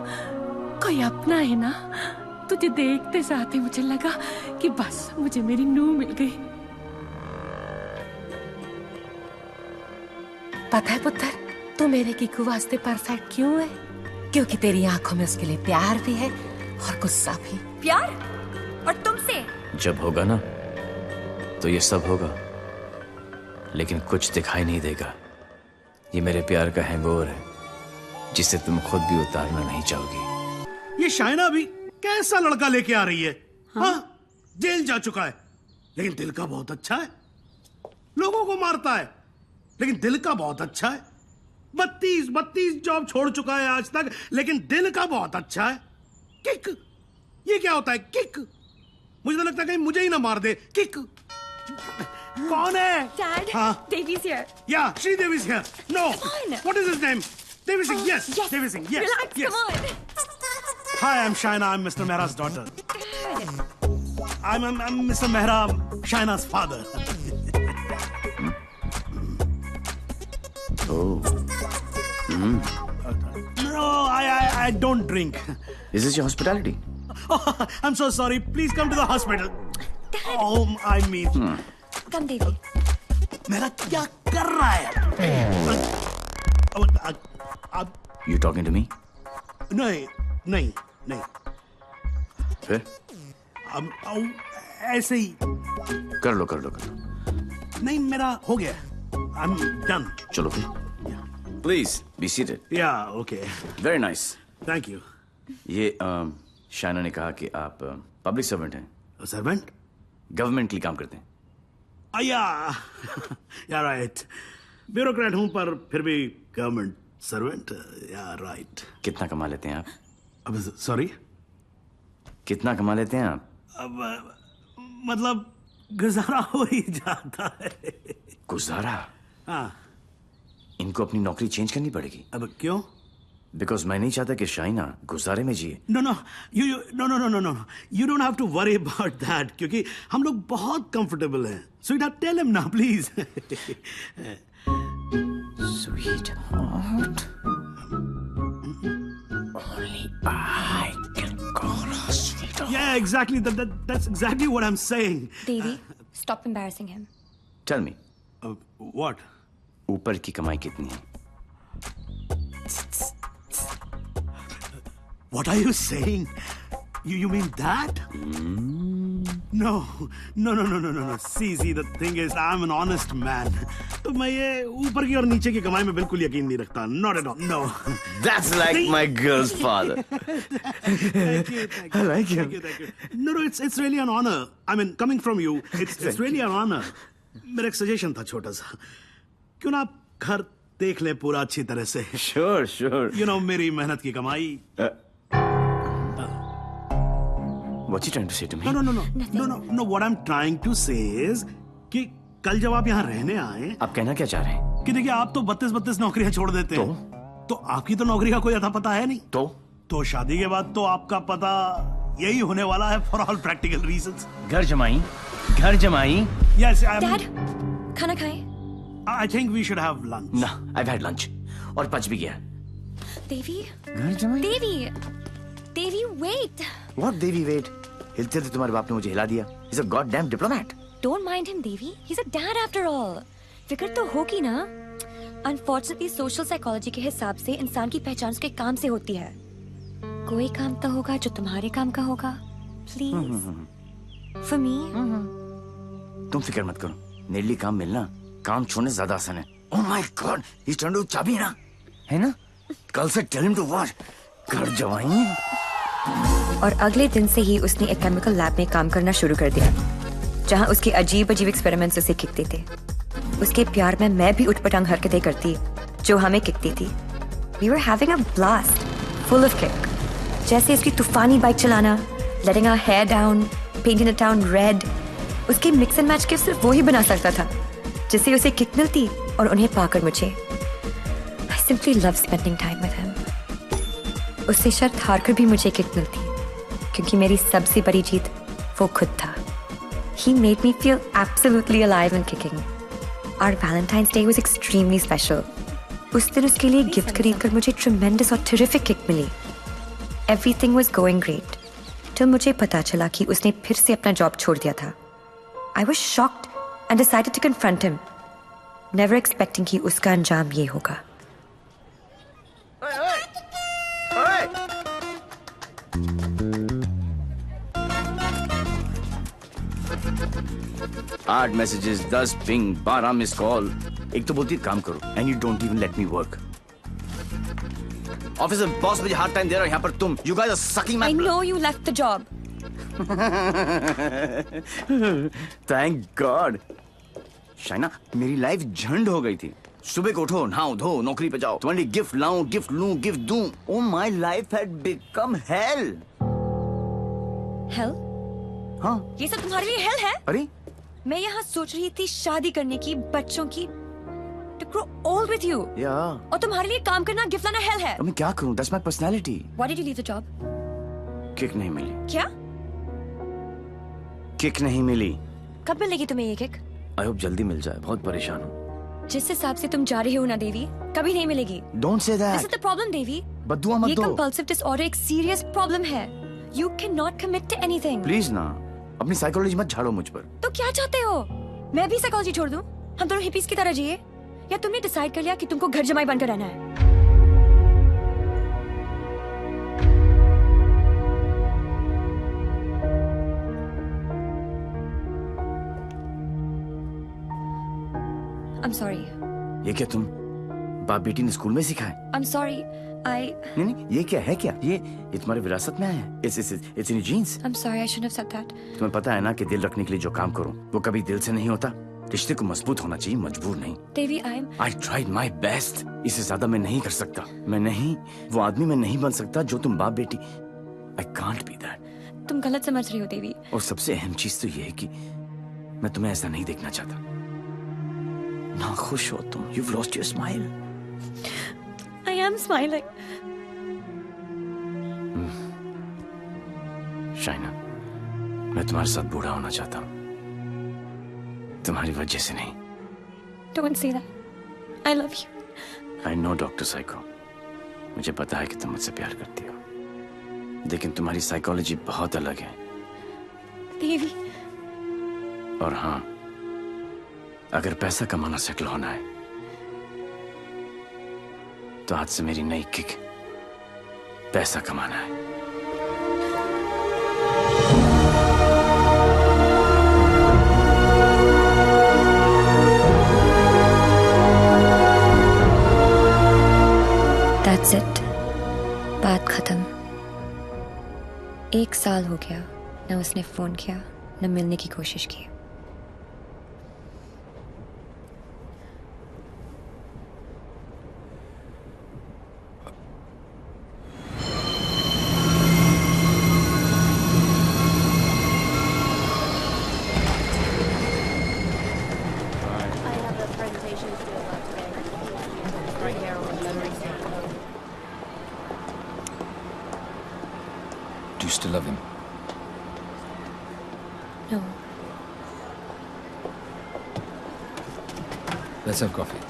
कोई अपना है ना। तुझे देखते साथ ही मुझे लगा कि बस मुझे मेरी नूह मिल गई। पता है पुत्र तू मेरे किकू वास्ते परफेक्ट क्यों है? क्योंकि तेरी आंखों में उसके लिए प्यार भी है और गुस्सा भी। प्यार? और तुमसे? जब होगा ना तो ये सब होगा लेकिन कुछ दिखाई नहीं देगा। ये मेरे प्यार का हैंगओवर है जिसे तुम खुद भी उतारना नहीं चाहोगी। ये शाइना भी कैसा लड़का लेके आ रही है? हाँ जेल जा चुका है लेकिन दिल का बहुत अच्छा है। लोगों को मारता है लेकिन दिल का बहुत अच्छा है। 32 जॉब छोड़ चुका है आज तक लेकिन दिल का बहुत अच्छा है। किक ये क्या होता है? किक मुझे तो लगता है कहीं मुझे ही ना मार दे। किक कौन है? Dad, हाँ Devi's here. Yeah, Devi's here. No. What is his name? Devi Singh. Yes. Devi Singh. Yes. Relax, yes. come on. Hi, I'm Shaina. I'm Mr. Mehra's daughter. I'm Mr. Mehra, Shaina's father. Oh. No, I don't drink. Is this your hospitality? Oh, I'm so sorry. Please come to the hospital. Dad. Oh, I mean. Come, Devi. मेरा क्या कर रहा है? You talking to me? नहीं. फिर? ऐसे ही. कर लो. नहीं मेरा हो गया. I'm done. चलो फिर. Please be seated. Yeah, okay. Very nice. Thank you. ये शाइना ने कहा कि आप पब्लिक सर्वेंट हैं. सर्वेंट? गवर्नमेंट के लिए काम करते हैं. Yeah, right. ब्यूरोक्रेट हूं पर फिर भी गवर्नमेंट सर्वेंट. Yeah, right. कितना कमा लेते हैं आप? अब सॉरी? कितना कमा लेते हैं आप? अब मतलब गुजारा हो ही जाता है. गुजारा? हाँ. इनको अपनी नौकरी चेंज करनी पड़ेगी. अब क्यों? बिकॉज मैं नहीं चाहता कि शाइना गुजारे में जिए. No. You don't have to worry about that क्योंकि हम लोग बहुत कंफर्टेबल हैं. Sweetheart, tell him now, please. Sweetheart. Only I can call her sweetheart. Yeah, exactly. That's exactly what I'm saying. Devi, stop embarrassing him. Tell me. What? ऊपर की कमाई कितनी है? What are you saying? You mean that? No. See, the thing is, I'm an honest man. तो मैं ये ऊपर की और नीचे की कमाई में बिल्कुल यकीन नहीं रखता. Not at all. No. That's like my girl's father. Thank you. I like him. Thank you. No, it's really an honor. I mean, coming from you, it's really an honor. मेरा एक सजेशन था छोटा सा. क्यों ना आप घर देख ले पूरा अच्छी तरह से. Sure. You know, मेरी मेहनत की कमाई. What's he trying to say to me? No. What I'm trying to say is कि कल जब आप यहाँ रहने आए. आप कहना क्या चाह रहे हैं? कि देखिए आप तो 32 नौकरियां छोड़ देते हैं. तो आपकी तो नौकरी का कोई अता पता है नहीं. तो शादी के बाद तो आपका पता यही होने वाला है फॉर ऑल प्रैक्टिकल रीजंस। घर जमाई, घर जमाई। यस डैड, खाना खाएं? I think we should have lunch. ना, आई हैव हैड लंच और पच भी गया। देवी, घर जमाई? Devi, Devi wait. What Devi wait? हिलते थे तुम्हारे बाप ने मुझे हिला दिया। He's a goddamn diplomat. Don't mind him, Devi. He's a dad after all. फिक्र तो होगी ना। Unfortunately, social psychology के हिसाब से इंसान की पहचान उसके काम से होती है। कोई काम तो होगा जो तुम्हारे काम का होगा। Please. For me. तुम फिक्र मत करो, नेडली काम मिलना काम छोड़ने ज्यादा आसान है। Oh my God, he's trying to चाबी ना, है ना? कल से tell him to what? घर जवाई। और अगले दिन से ही उसने एक केमिकल लैब में काम करना शुरू कर दिया, जहां उसके अजीब अजीब एक्सपेरिमेंट्स उसे किकते थे। उसके प्यार में मैं भी उठपटांग हरकतें करती जो हमें किकती थी। We were having a blast, full of kick. जैसे उसकी तूफानी बाइक चलाना, letting our hair down, painting the town red. उसके मिक्स एंड मैच के सिर्फ वो ही बना सकता था, जिससे उसे किक मिलती और उन्हें पाकर मुझे। I simply love spending time with him. उससे शर्त हारकर भी मुझे किक मिलती, क्योंकि मेरी सबसे बड़ी जीत वो खुद था। He made me feel absolutely alive and kicking. Our Valentine's Day was extremely special. उस दिन उसके लिए गिफ्ट खरीदकर मुझे tremendous और terrific kick milli. Everything was going great. जब मुझे पता चला कि उसने फिर से अपना जॉब छोड़ दिया था, I was shocked and decided to confront him, never expecting कि उसका अंजाम ये होगा। आठ मैसेजेस, 10 पिंग, 12 मिस कॉल। एक तो बोलती काम करो and you don't even let me work. Office में बॉस मुझे हार्ड टाइम दे रहा है, यहाँ पर तुम you guys are sucking my. I know you left the job. Thank god. Shaina, मेरी लाइफ झंड हो गई थी। सुबह को उठो, नहाओ धो, नौकरी पे जाओ, तुम्हारे लिए गिफ्ट लाऊं, गिफ्ट लूं, गिफ्ट दूं। Oh my life had become hello. Hell? हाँ। ये सब तुम्हारे लिए hell है? अरे मैं यहाँ सोच रही थी शादी करने की, बच्चों की, to grow old with you. Yeah. और तुम्हारे लिए काम करना, गिफ्ट लाना hell है। अब मैं क्या करूं? That's my personality. Why did you leave the job? Kick नहीं मिली। क्या? किक नहीं मिली। कब मिलेगी तुम्हें ये किक? आई होप जल्दी मिल जाए, बहुत परेशान हूँ। जिस हिसाब से तुम जा रही हो ना देवी, कभी नहीं मिलेगी। Don't say that. This is the problem, देवी। बद्दुआ मत ये दो। compulsive disorder एक serious problem है। You cannot commit to anything. Please ना, अपनी साइकोलॉजी मत झाड़ो मुझ पर। तो क्या चाहते हो? मैं भी साइकोलॉजी छोड़ दूं? हम दोनों हिपीज की तरह जिए? या तुमने डिसाइड कर लिया कि तुमको घर जमाई बनकर रहना है? I'm sorry. ये क्या तुम बाप बेटी ने स्कूल में सिखाए? I'm sorry. नहीं, ये क्या है? क्या ये तुम्हारी विरासत में आया है? It's in your genes. I'm sorry, I shouldn't have said that. तुम्हें पता है ना कि दिल रखने के लिए जो काम करूं वो कभी दिल से नहीं होता। रिश्ते को मजबूत होना चाहिए, मजबूर नहीं। देवी, I tried my best. इससे ज्यादा मैं नहीं कर सकता। मैं नहीं, वो आदमी मैं नहीं बन सकता जो तुम बाप बेटी। I can't be that. तुम गलत समझ रही हो देवी। और सबसे अहम चीज तो ये है कि मैं तुम्हें ऐसा नहीं देखना चाहता। ना खुश हो तुम। You've lost your smile. I am smiling. Shaina, मैं तुम्हारे साथ बूढ़ा होना चाहता हूँ, तुम्हारी वजह से नहीं। Don't say that. I love you. I know, doctor psycho. मुझे पता है कि तुम मुझसे प्यार करती हो, लेकिन तुम्हारी साइकोलॉजी बहुत अलग है। देवी। और हाँ, अगर पैसा कमाना सेटल होना है तो आज से मेरी नई किक पैसा कमाना है। That's it. बात खत्म। 1 साल हो गया, न उसने फोन किया, न मिलने की कोशिश की। Do you still love him? No. Let's have coffee.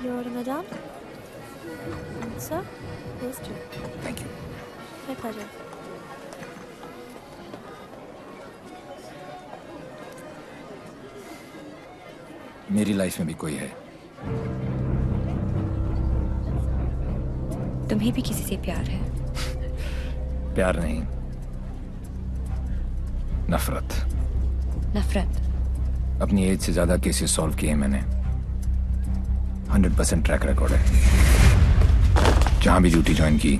Your madam? Sir? Yes, sir. Thank you. My pleasure. मेरी लाइफ में भी कोई है। तुम्हें भी किसी से प्यार है? प्यार नहीं, नफरत। नफरत? अपनी एज से ज्यादा केसेस सॉल्व किए मैंने। 100% ट्रैक रिकॉर्ड है। जहां भी ड्यूटी ज्वाइन की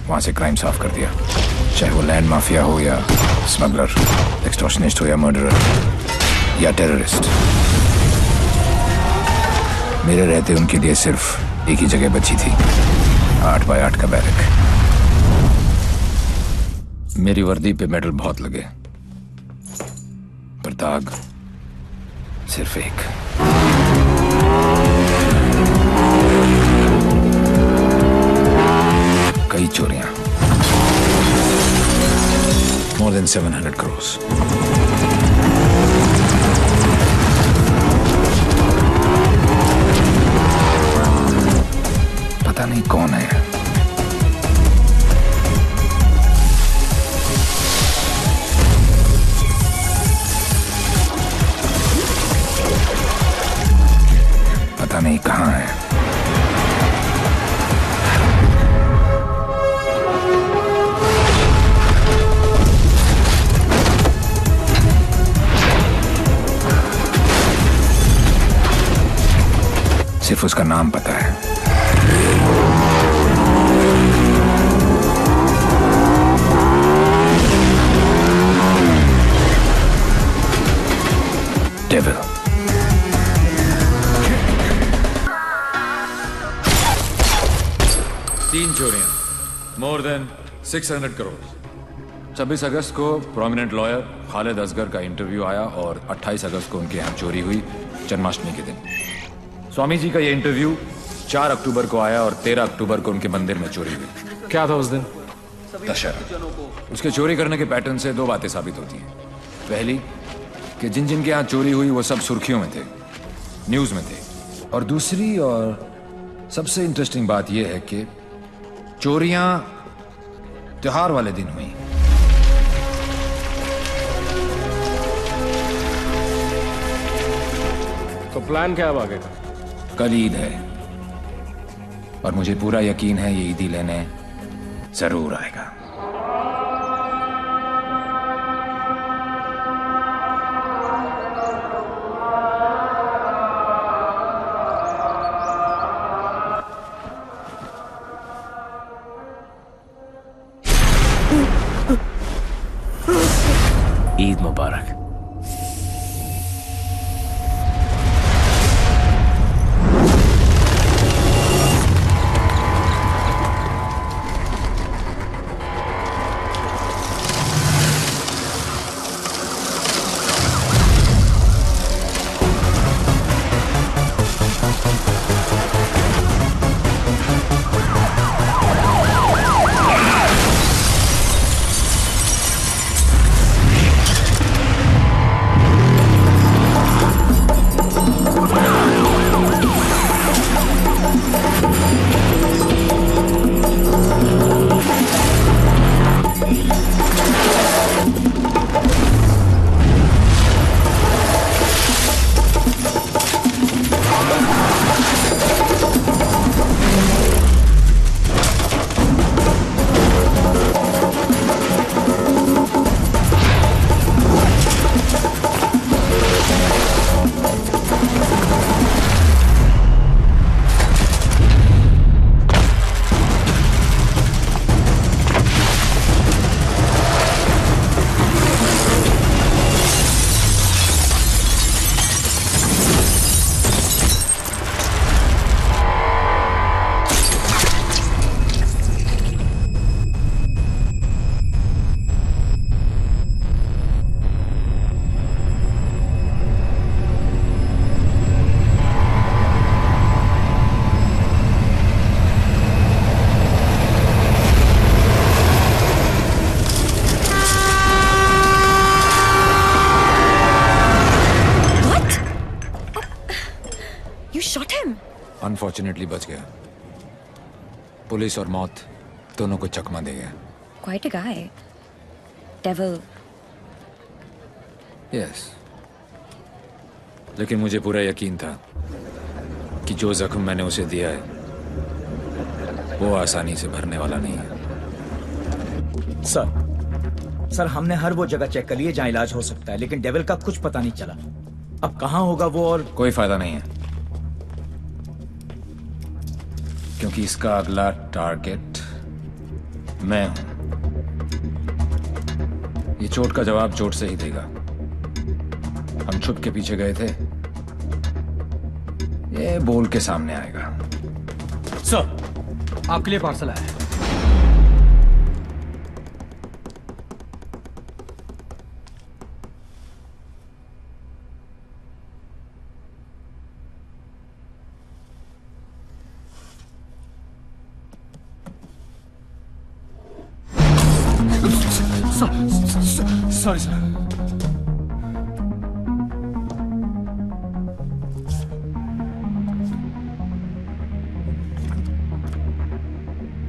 वहां से क्राइम साफ कर दिया, चाहे वो लैंड माफिया हो या स्मगलर, एक्सटॉर्शनिस्ट हो या मर्डरर या टेररिस्ट। मेरे रहते उनके लिए सिर्फ एक ही जगह बची थी, 8x8 का बैरक। मेरी वर्दी पे मेडल बहुत लगे, पर दाग सिर्फ एक। कई चोरियां, more than 700 crores। पता नहीं कौन है, पता नहीं कहां है। सिर्फ उसका नाम पता है। डेविल। तीन चोरियां, मोर देन 600 करोड़। 26 अगस्त को प्रोमिनेंट लॉयर खालिद असगर का इंटरव्यू आया और 28 अगस्त को उनके यहाँ चोरी हुई, जन्माष्टमी के दिन। स्वामी जी का ये इंटरव्यू 4 अक्टूबर को आया और 13 अक्टूबर को उनके मंदिर में चोरी हुई। क्या था उस दिन? दशहरा। उसके चोरी करने के पैटर्न से दो बातें साबित होती हैं। पहली कि जिन जिन के यहाँ चोरी हुई वो सब सुर्खियों में थे, न्यूज में थे। और दूसरी और सबसे इंटरेस्टिंग बात यह है कि चोरियां त्योहार वाले दिन हुई। तो प्लान क्या है आगे का? कल ईद है और मुझे पूरा यकीन है ये ईदी लेने जरूर आएगा। ईद मुबारक। फॉर्चुनेटली बच गया। पुलिस और मौत दोनों को चकमा दे गया। Quite a guy. Devil. Yes, लेकिन मुझे पूरा यकीन था कि जो जख्म मैंने उसे दिया है वो आसानी से भरने वाला नहीं है। सर हमने हर वो जगह चेक कर ली है जहां इलाज हो सकता है, लेकिन डेविल का कुछ पता नहीं चला। अब कहां होगा वो, और कोई फायदा नहीं है, क्योंकि इसका अगला टारगेट मैं हूं। ये चोट का जवाब चोट से ही देगा। हम छुप के पीछे गए थे, ये बोल के सामने आएगा। सर आपके लिए पार्सल आया है। Sorry sir.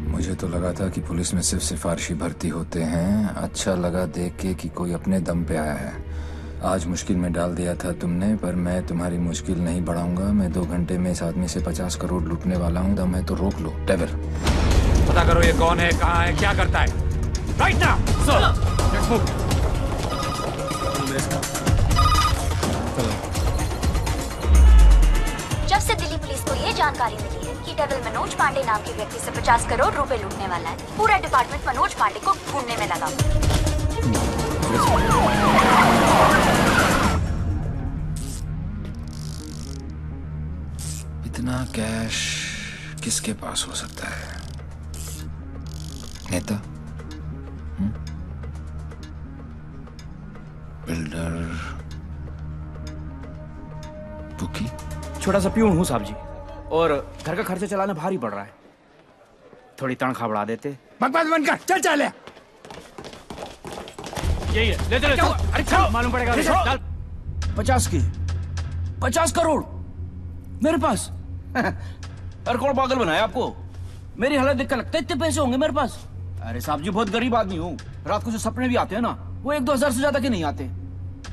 मुझे तो लगा था कि पुलिस में सिर्फ सिफारिशी भर्ती होते हैं। अच्छा लगा देख के कि कोई अपने दम पे आया है। आज मुश्किल में डाल दिया था तुमने, पर मैं तुम्हारी मुश्किल नहीं बढ़ाऊंगा। मैं 2 घंटे में इस आदमी से 50 करोड़ लूटने वाला हूँ। दम है तो रोक लो। डेविल, पता करो ये कौन है, कहाँ है, क्या करता है। Right now sir. Let's move. जब से दिल्ली पुलिस को ये जानकारी मिली है कि डेविल मनोज पांडे नाम के व्यक्ति से 50 करोड़ रुपए लूटने वाला है, पूरा डिपार्टमेंट मनोज पांडे को ढूंढने में लगा। इतना कैश किसके पास हो सकता है? नेता, बिल्डर, बुकी? छोटा सा प्यून हूँ साहब जी, और घर का खर्चा चलाना भारी पड़ रहा है। थोड़ी तनख्वाह बढ़ा देते। बकवास बंद कर, चल चल। यही है, ले चलो। अरे चल, मालूम पड़ेगा। चल। 50 करोड़ मेरे पास। अरे कौन पागल बनाया आपको? मेरी हालत देखकर लगता है इतने पैसे होंगे मेरे पास। अरे साहब जी, बहुत गरीब आदमी हूँ। रात को जो सपने भी आते हैं ना, वो 1-2 हजार से ज्यादा के नहीं आते।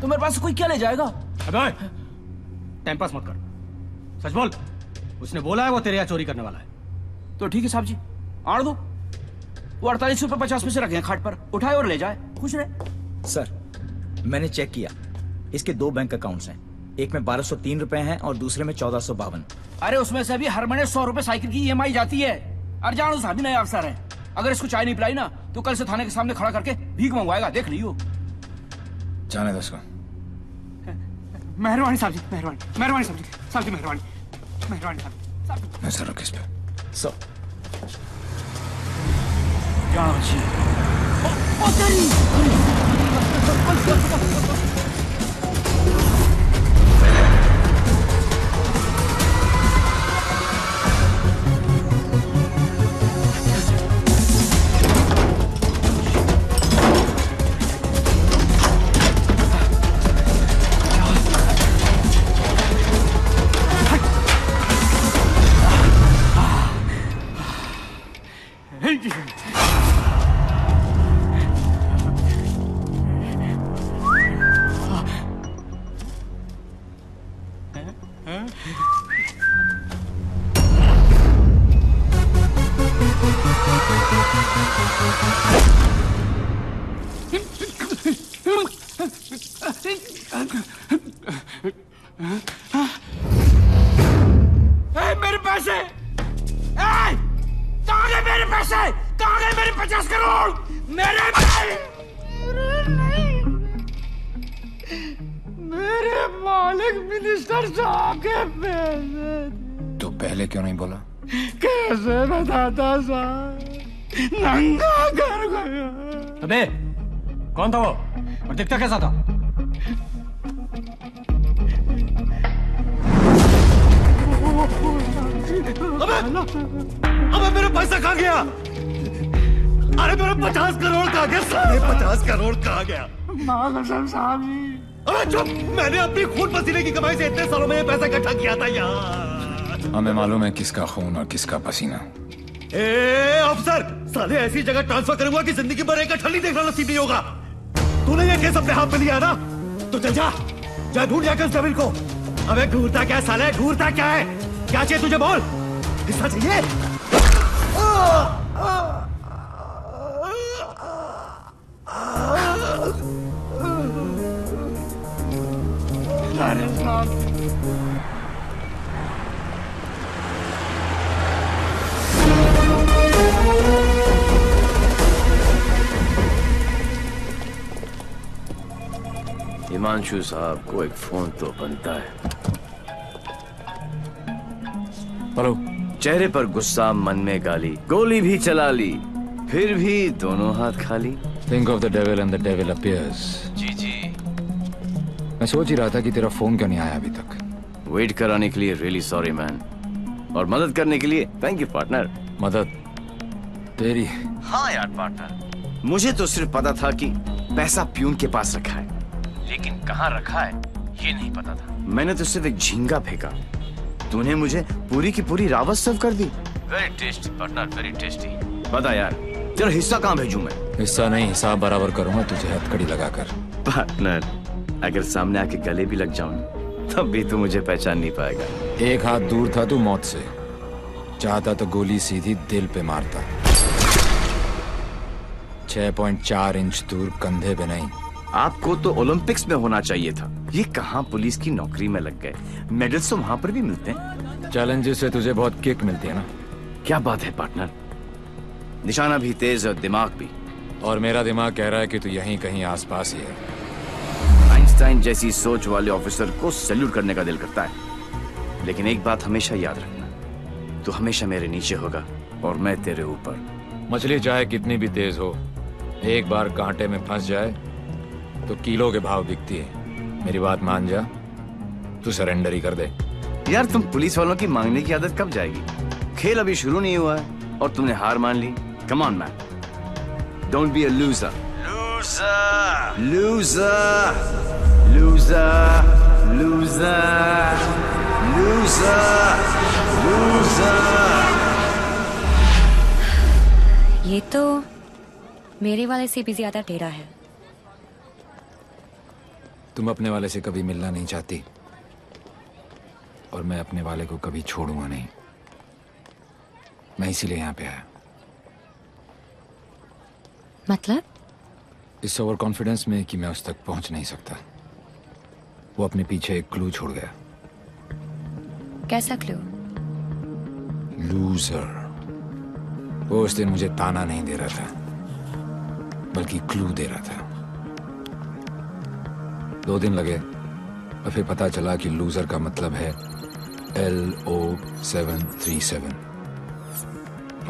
तो मेरे पास कोई क्या ले जाएगा? अबे टाइम पास मत कर, सच बोल। उसने बोला है वो तेरे यहाँ चोरी करने वाला है। तो ठीक है साहब जी, आड़ दो। वो 48 रुपए 50 पैसे रखे हैं खाट पर, उठाए और ले जाए, खुश रहे। सर मैंने चेक किया, इसके 2 बैंक अकाउंट्स हैं। एक में 1203 रुपए हैं और दूसरे में 1452। अरे उसमें से भी हर महीने 100 रुपए साइकिल की EMI जाती है। अरे जानो साहब, नया अफसर है। अगर इसको चाय नहीं पिलाई ना, तो कल से थाने के सामने खड़ा करके भीख मंगवाएगा, देख लियो। जाने दो इसको। मेहरबानी साहब जी, मेहरबानी साहब जी, साहब जी मेहरबानी साहब जी। नजर रख इस पे। सर जानो जी। ओ तेरी। मेरे पैसे! कहाँ गए मेरे पैसे? कहाँ गए मेरे 50 करोड़? मेरे मेरे मालिक मिनिस्टर साहब के पैसे। तो पहले क्यों नहीं बोला? कैसे बताता साहब, नंगा कर गया। अबे कौन था वो, और दिखता कैसा था? अबे मेरा पैसा कहाँ गया? अरे मेरा 50 करोड़ कहाँ गया? साढ़े 50 करोड़ कहाँ गया? माँ कसम साहब जी। अबे चुप! मैंने अपनी खून पसीने की कमाई से इतने सालों में ये पैसा इकट्ठा किया था यार। हमें मालूम है किसका खून और किसका पसीना। ए अफसर, साले ऐसी जगह ट्रांसफर करूंगा कि जिंदगी भर एक ठंडी देखना नसीब नहीं होगा। तूने ये केस अपने हाथ में लिया ना, तो चल जा ढूंढ जाकर उस डेविल को। अबे ढूंढता क्या साले, ढूंढता क्या है? क्या चाहिए तुझे बोल, हिस्सा चाहिए? हिमांशु साहब को एक फोन तो बनता है। हेलो। चेहरे पर गुस्सा, मन में गाली, गोली भी चला ली, फिर भी दोनों हाथ खाली। Think of the devil and the devil appears. जी जी। मैं सोच ही रहा था कि तेरा फोन क्यों नहीं आया अभी तक। वेट कराने के लिए रियली सॉरी मैन, और मदद करने के लिए थैंक यू पार्टनर। मदद तेरी? हाँ यार पार्टनर, मुझे तो सिर्फ पता था कि पैसा प्यून के पास रखा है, लेकिन कहाँ रखा है ये नहीं पता था। मैंने तो सिर्फ एक झींगा फेंका, तूने मुझे पूरी की पूरी रावत सर्व कर दी। Very tasty partner, very tasty. बता यार, तेरा हिस्सा कहाँ भेजूं मैं? हिस्सा नहीं, हिसाब बराबर करूंगा तुझे हथकड़ी लगाकर। पार्टनर, अगर सामने आके गले भी लग जाऊं तब भी तू मुझे पहचान नहीं पाएगा। एक हाथ दूर था तू मौत से, चाहता तो गोली सीधी दिल पे मारता। 6.4 इंच दूर कंधे पे नहीं। आपको तो ओलंपिक्स में होना चाहिए था, ये कहाँ पुलिस की नौकरी में लग गए। मेडल्स तो वहाँ पर भी मिलते हैं। चैलेंजेस से तुझे बहुत किक मिलती है ना। क्या बात है पार्टनर, निशाना भी तेज और दिमाग भी। और मेरा दिमाग कह रहा है कि तू यहीं कहीं आसपास ही है। आइंस्टाइन जैसी सोच वाले ऑफिसर को सैल्यूट करने का दिल करता है, लेकिन एक बात हमेशा याद रखना, तू हमेशा मेरे नीचे होगा और मैं तेरे ऊपर। मछली चाहे कितनी भी तेज हो, एक बार कांटे में फंस जाए तो किलो के भाव बिकती है। मेरी बात मान जा, तू सरेंडर ही कर दे। यार तुम पुलिस वालों की मांगने की आदत कब जाएगी? खेल अभी शुरू नहीं हुआ है और तुमने हार मान ली। Come on man, don't be a loser. Loser loser loser loser loser loser. ये तो मेरे वाले से भी ज्यादा टेढ़ा है। तुम अपने वाले से कभी मिलना नहीं चाहती और मैं अपने वाले को कभी छोड़ूंगा नहीं। मैं इसीलिए यहाँ पे आया। मतलब? इस ओवर कॉन्फिडेंस में कि मैं उस तक पहुंच नहीं सकता। वो अपने पीछे एक क्लू छोड़ गया। कैसा क्लू? लूजर। वो उस दिन मुझे ताना नहीं दे रहा था, बल्कि क्लू दे रहा था। 2 दिन लगे और फिर पता चला कि लूजर का मतलब है LO737,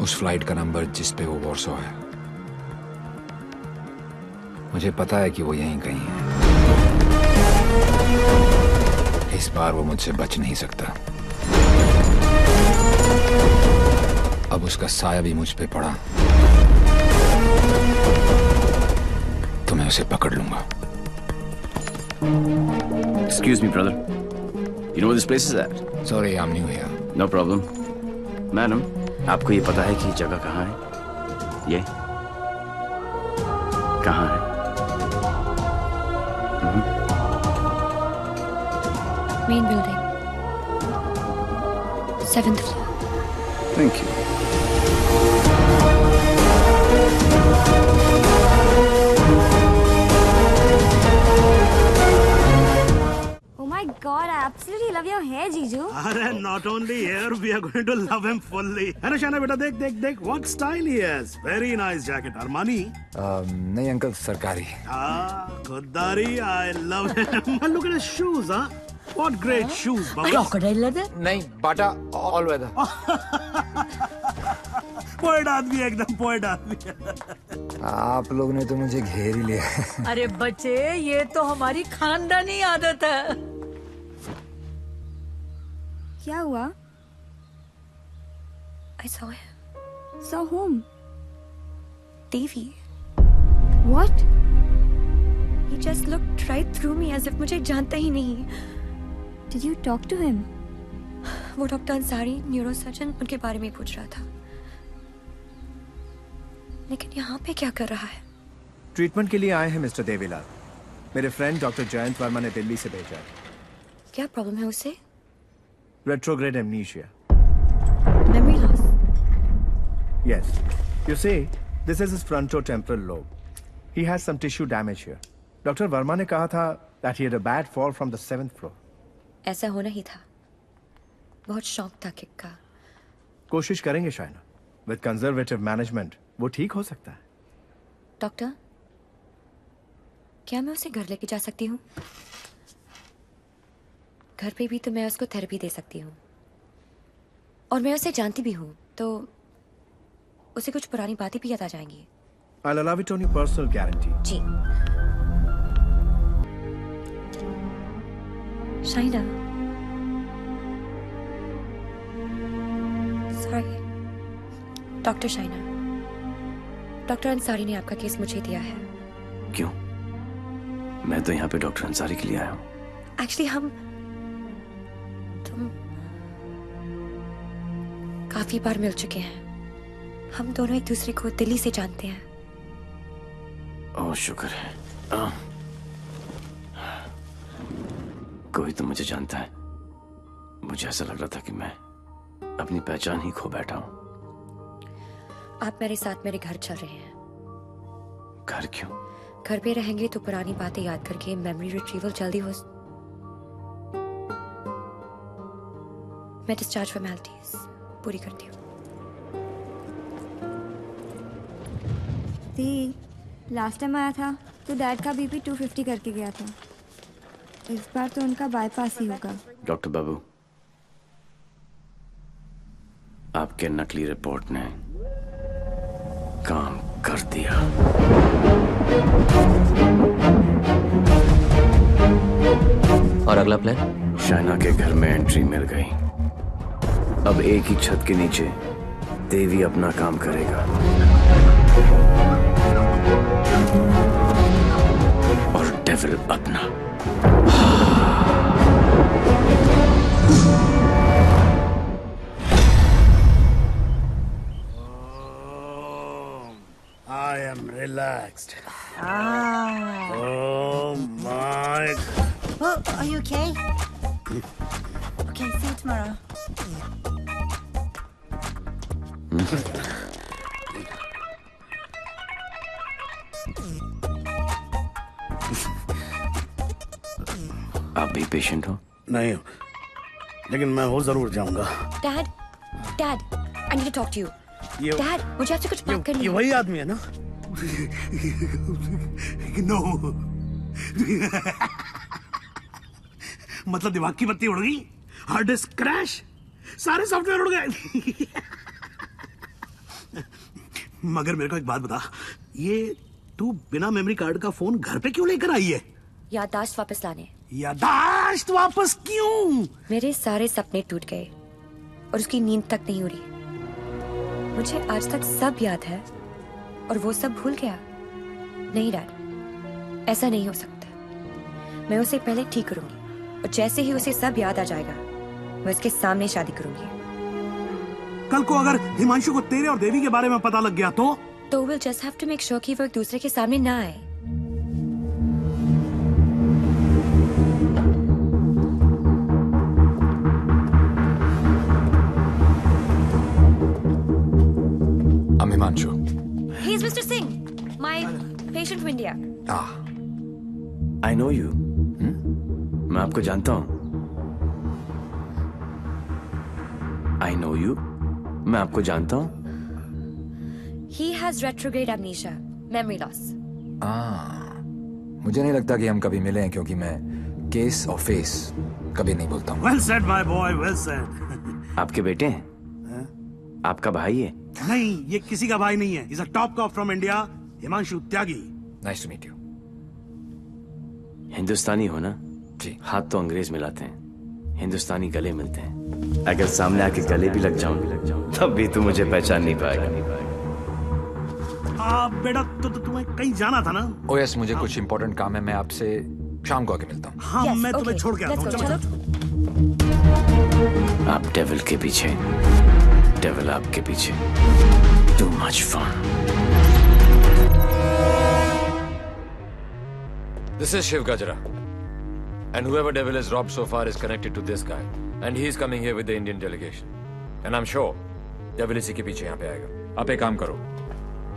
उस फ्लाइट का नंबर जिस पे वो वॉर्सो है। मुझे पता है कि वो यहीं कहीं है। इस बार वो मुझसे बच नहीं सकता। अब उसका साया भी मुझ पे पड़ा तो मैं उसे पकड़ लूंगा। Excuse me, brother. You know where this place is at? Sorry, I'm new here. No problem. Madam, आपको ये पता है कि जगह कहाँ है? ये कहाँ है? Main building, 7th floor. Thank you. God, I absolutely love your hair, Jiju. अरे not only hair, we are going to love him fully. है ना शाना बेटा, देख देख देख, what style he has. Very nice jacket. Armani? नहीं uncle, सरकारी। खुददारी, I love him. Look at his shoes, huh? What great shoes, Baba. Crocodile leather? नहीं, बाटा all weather. पोएट आदमी, एकदम पोएट आदमी। आप लोग ने तो मुझे घेर ही लिया। अरे बच्चे, ये तो हमारी खानदानी आदत है। क्या हुआ? I saw him. Saw whom? Davy. What? He just looked right through me as if मुझे जानता ही नहीं। Did you talk to him? वो डॉक्टर अंसारी न्यूरो सर्जन उनके बारे में पूछ रहा था, लेकिन यहाँ पे क्या कर रहा है? ट्रीटमेंट के लिए आए हैं मिस्टर देवीलाल। मेरे फ्रेंड डॉक्टर जयंत वर्मा ने दिल्ली से भेजा है। क्या प्रॉब्लम है उसे? Retrograde amnesia. Memory loss? Yes. You see, this is his frontotemporal lobe. He has some tissue damage here. Dr. Verma ने कहा था that he had a bad fall from the 7th floor. ऐसा होना ही था। बहुत शौक था किक का। कोशिश करेंगे शायना। With conservative management, वो ठीक हो सकता है। डॉक्टर, क्या मैं उसे घर लेके जा सकती हूँ? घर पे भी तो मैं उसको थेरेपी दे सकती हूँ, और मैं उसे जानती भी हूँ, तो उसे कुछ पुरानी बातें भी याद आ जाएंगी। I'll allow it on your personal guarantee. जी। Shaina, sorry, doctor Shaina, doctor Ansari ने आपका केस मुझे दिया है। क्यों? मैं तो यहाँ पे डॉक्टर अंसारी के लिए आया हूँ। एक्चुअली तुम काफी बार मिल चुके हैं। हम दोनों एक दूसरे को दिल्ली से जानते हैं। ओह शुक्र है। कोई तो मुझे जानता है। मुझे ऐसा लग रहा था कि मैं अपनी पहचान ही खो बैठा हूँ। आप मेरे साथ मेरे घर चल रहे हैं। घर क्यों? घर पे रहेंगे तो पुरानी बातें याद करके मेमोरी रिट्रीवल जल्दी हो। मैं डिस्चार्ज फॉर्मेलिटीज पूरी करती हूँ। लास्ट टाइम आया था तो डैड का बीपी 250 करके गया था। इस बार तो उनका बाईपास ही होगा। डॉक्टर बाबू, आपके नकली रिपोर्ट ने काम कर दिया। और अगला प्लान? शाइना के घर में एंट्री मिल गई। अब एक ही छत के नीचे देवी अपना काम करेगा और डेविल अपना। I am relaxed. Oh my. Oh, are you okay? Okay, see you tomorrow. आप भी पेशेंट हो? नहीं हो, लेकिन मैं हो जरूर जाऊंगा। Dad, dad, I need to talk to you. Dad, मुझे आपसे कुछ बात करनी है। ये वही आदमी है ना? नो। मतलब दिमाग की बत्ती उड़ गई, हार्ड डिस्क क्रैश, सारे सॉफ्टवेयर उड़ गए। मगर मेरे को एक बात बता, ये तू बिना मेमोरी कार्ड का फोन घर पे क्यों लेकर आई है? याददाश्त वापस लाने। याददाश्त वापस क्यों? मेरे सारे सपने टूट गए और उसकी नींद तक नहीं उड़ी। मुझे आज तक सब याद है और वो सब भूल गया। नहीं डैड, ऐसा नहीं हो सकता। मैं उसे पहले ठीक करूंगी और जैसे ही उसे सब याद आ जाएगा मैं उसके सामने शादी करूंगी। कल को अगर हिमांशु को तेरे और देवी के बारे में पता लग गया तो we'll just have to make sure कि वो एक दूसरे के सामने ना आए। I'm Himanshu. He's Mr. Singh, my patient from India. I know you. मैं आपको जानता हूँ। I know you. मैं आपको जानता हूँ। He has retrograde amnesia, memory loss. मुझे नहीं लगता कि हम कभी मिले हैं, क्योंकि मैं केस और फेस कभी नहीं बोलता हूँ। Well said, my boy, well said. आपके बेटे हैं? आपका भाई है? नहीं, ये किसी का भाई नहीं है। He's a top cop from India, Himanshu Tyagi. Nice to meet you. हिंदुस्तानी हो ना? जी। हाथ तो अंग्रेज मिलाते हैं, हिंदुस्तानी गले मिलते हैं। अगर सामने आके गले भी लग जाऊं तब भी तू मुझे पहचान नहीं पाएगा। बेटा तो तुम्हें कहीं जाना था ना? ओह यस, मुझे कुछ इंपॉर्टेंट काम है। मैं आपसे शाम को आके मिलता हूँ। हाँ, मैं तुम्हें छोड़ के आता हूँ। चलो। आप डेविल के पीछे, डेविल आपके पीछे। Too much fun. This is Shiv Gajra. And whoever devil has robbed so far is connected to this guy. And he is coming here with the Indian delegation. And I'm sure devil इसी के पीछे यहाँ पे आएगा. आप एक काम करो.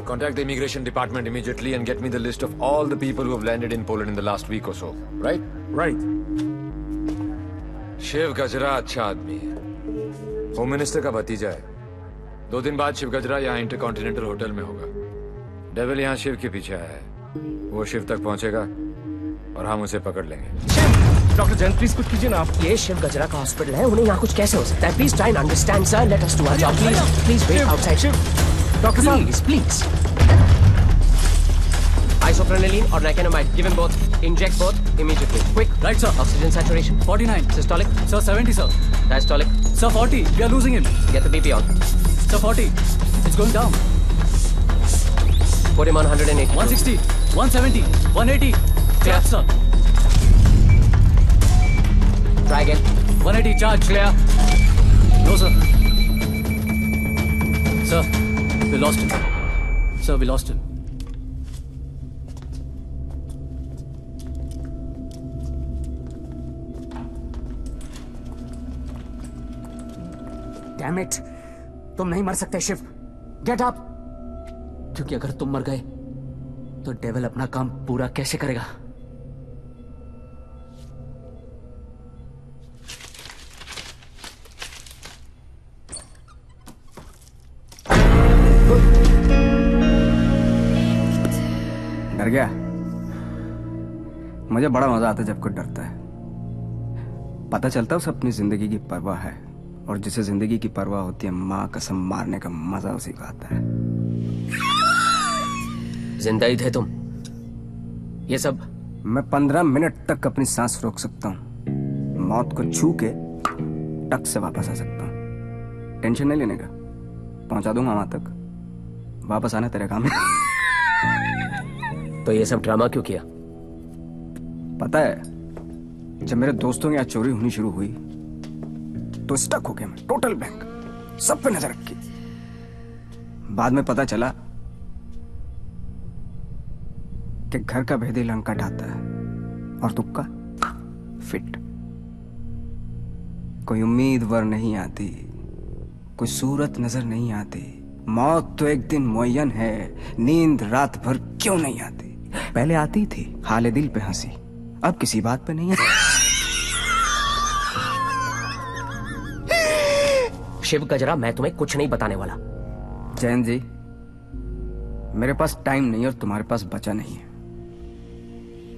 Contact the immigration department immediately and get me the list of all the people who have landed in Poland in the last week or so. Right? Right. Shiv गजरा अच्छा आदमी है. होम मिनिस्टर का भतीजा है. 2 दिन बाद शिव गजरा यहाँ इंटरकॉन्टिनेंटल होटल में होगा. डेविल यहाँ शिव के पीछे आया है. वो शिव तक पहुंचेगा और हम उसे पकड़ लेंगे. डॉक्टर जैन प्लीज कुछ कीजिए ना आप. ये शिव गजरा का हॉस्पिटल है, उन्हें यहाँ कुछ कैसे हो सकता है? Please try and understand sir. Let us do our job. Please wait outside. Doctor साहब please. Isoprenylene or nicotinamide. Give him both. Inject both immediately. Quick. Right, sir. Oxygen saturation. 49. Systolic. Sir, 70, sir. Diastolic. Sir, 40. We are losing him. Get the BP on. Sir, 40. It's going down. Put him on 180. 160. 170. 180. Clear, sir. Try again. 180. Charge. Clear. No, sir. Sir, we lost him. Sir, we lost him. Damn it! तुम नहीं मर सकते Shiv. Get up! क्योंकि अगर तुम मर गए तो डेविल अपना काम पूरा कैसे करेगा? डर गया? मुझे बड़ा मजा आता है जब कोई डरता है. पता चलता है उसे अपनी जिंदगी की परवाह है, और जिसे जिंदगी की परवाह होती है माँ कसम मारने का मजा उसी को आता है. जिंदा ही थे तुम. ये सब मैं 15 मिनट तक अपनी सांस रोक सकता हूँ. मौत को छू के टक से वापस आ सकता हूँ. टेंशन नहीं लेने का. पहुंचा दूंगा वहां तक. वापस आना तेरे काम है. तो ये सब ड्रामा क्यों किया? पता है, जब मेरे दोस्तों की यहाँ चोरी होनी शुरू हुई तो स्टक हो गया मैं. टोटल बैंक सब पे नजर रखी. बाद में पता चला कि घर का भेदी लंका ढाता है और तुक्का फिट. कोई उम्मीदवार नहीं आती, कोई सूरत नजर नहीं आती. मौत तो एक दिन मुअय्यन है, नींद रात भर क्यों नहीं आती. पहले आती थी हाले दिल पे हंसी, अब किसी बात पे नहीं है. शिव गजरा, मैं तुम्हें कुछ नहीं बताने वाला. जैन जी, मेरे पास टाइम नहीं और तुम्हारे पास बचा नहीं है.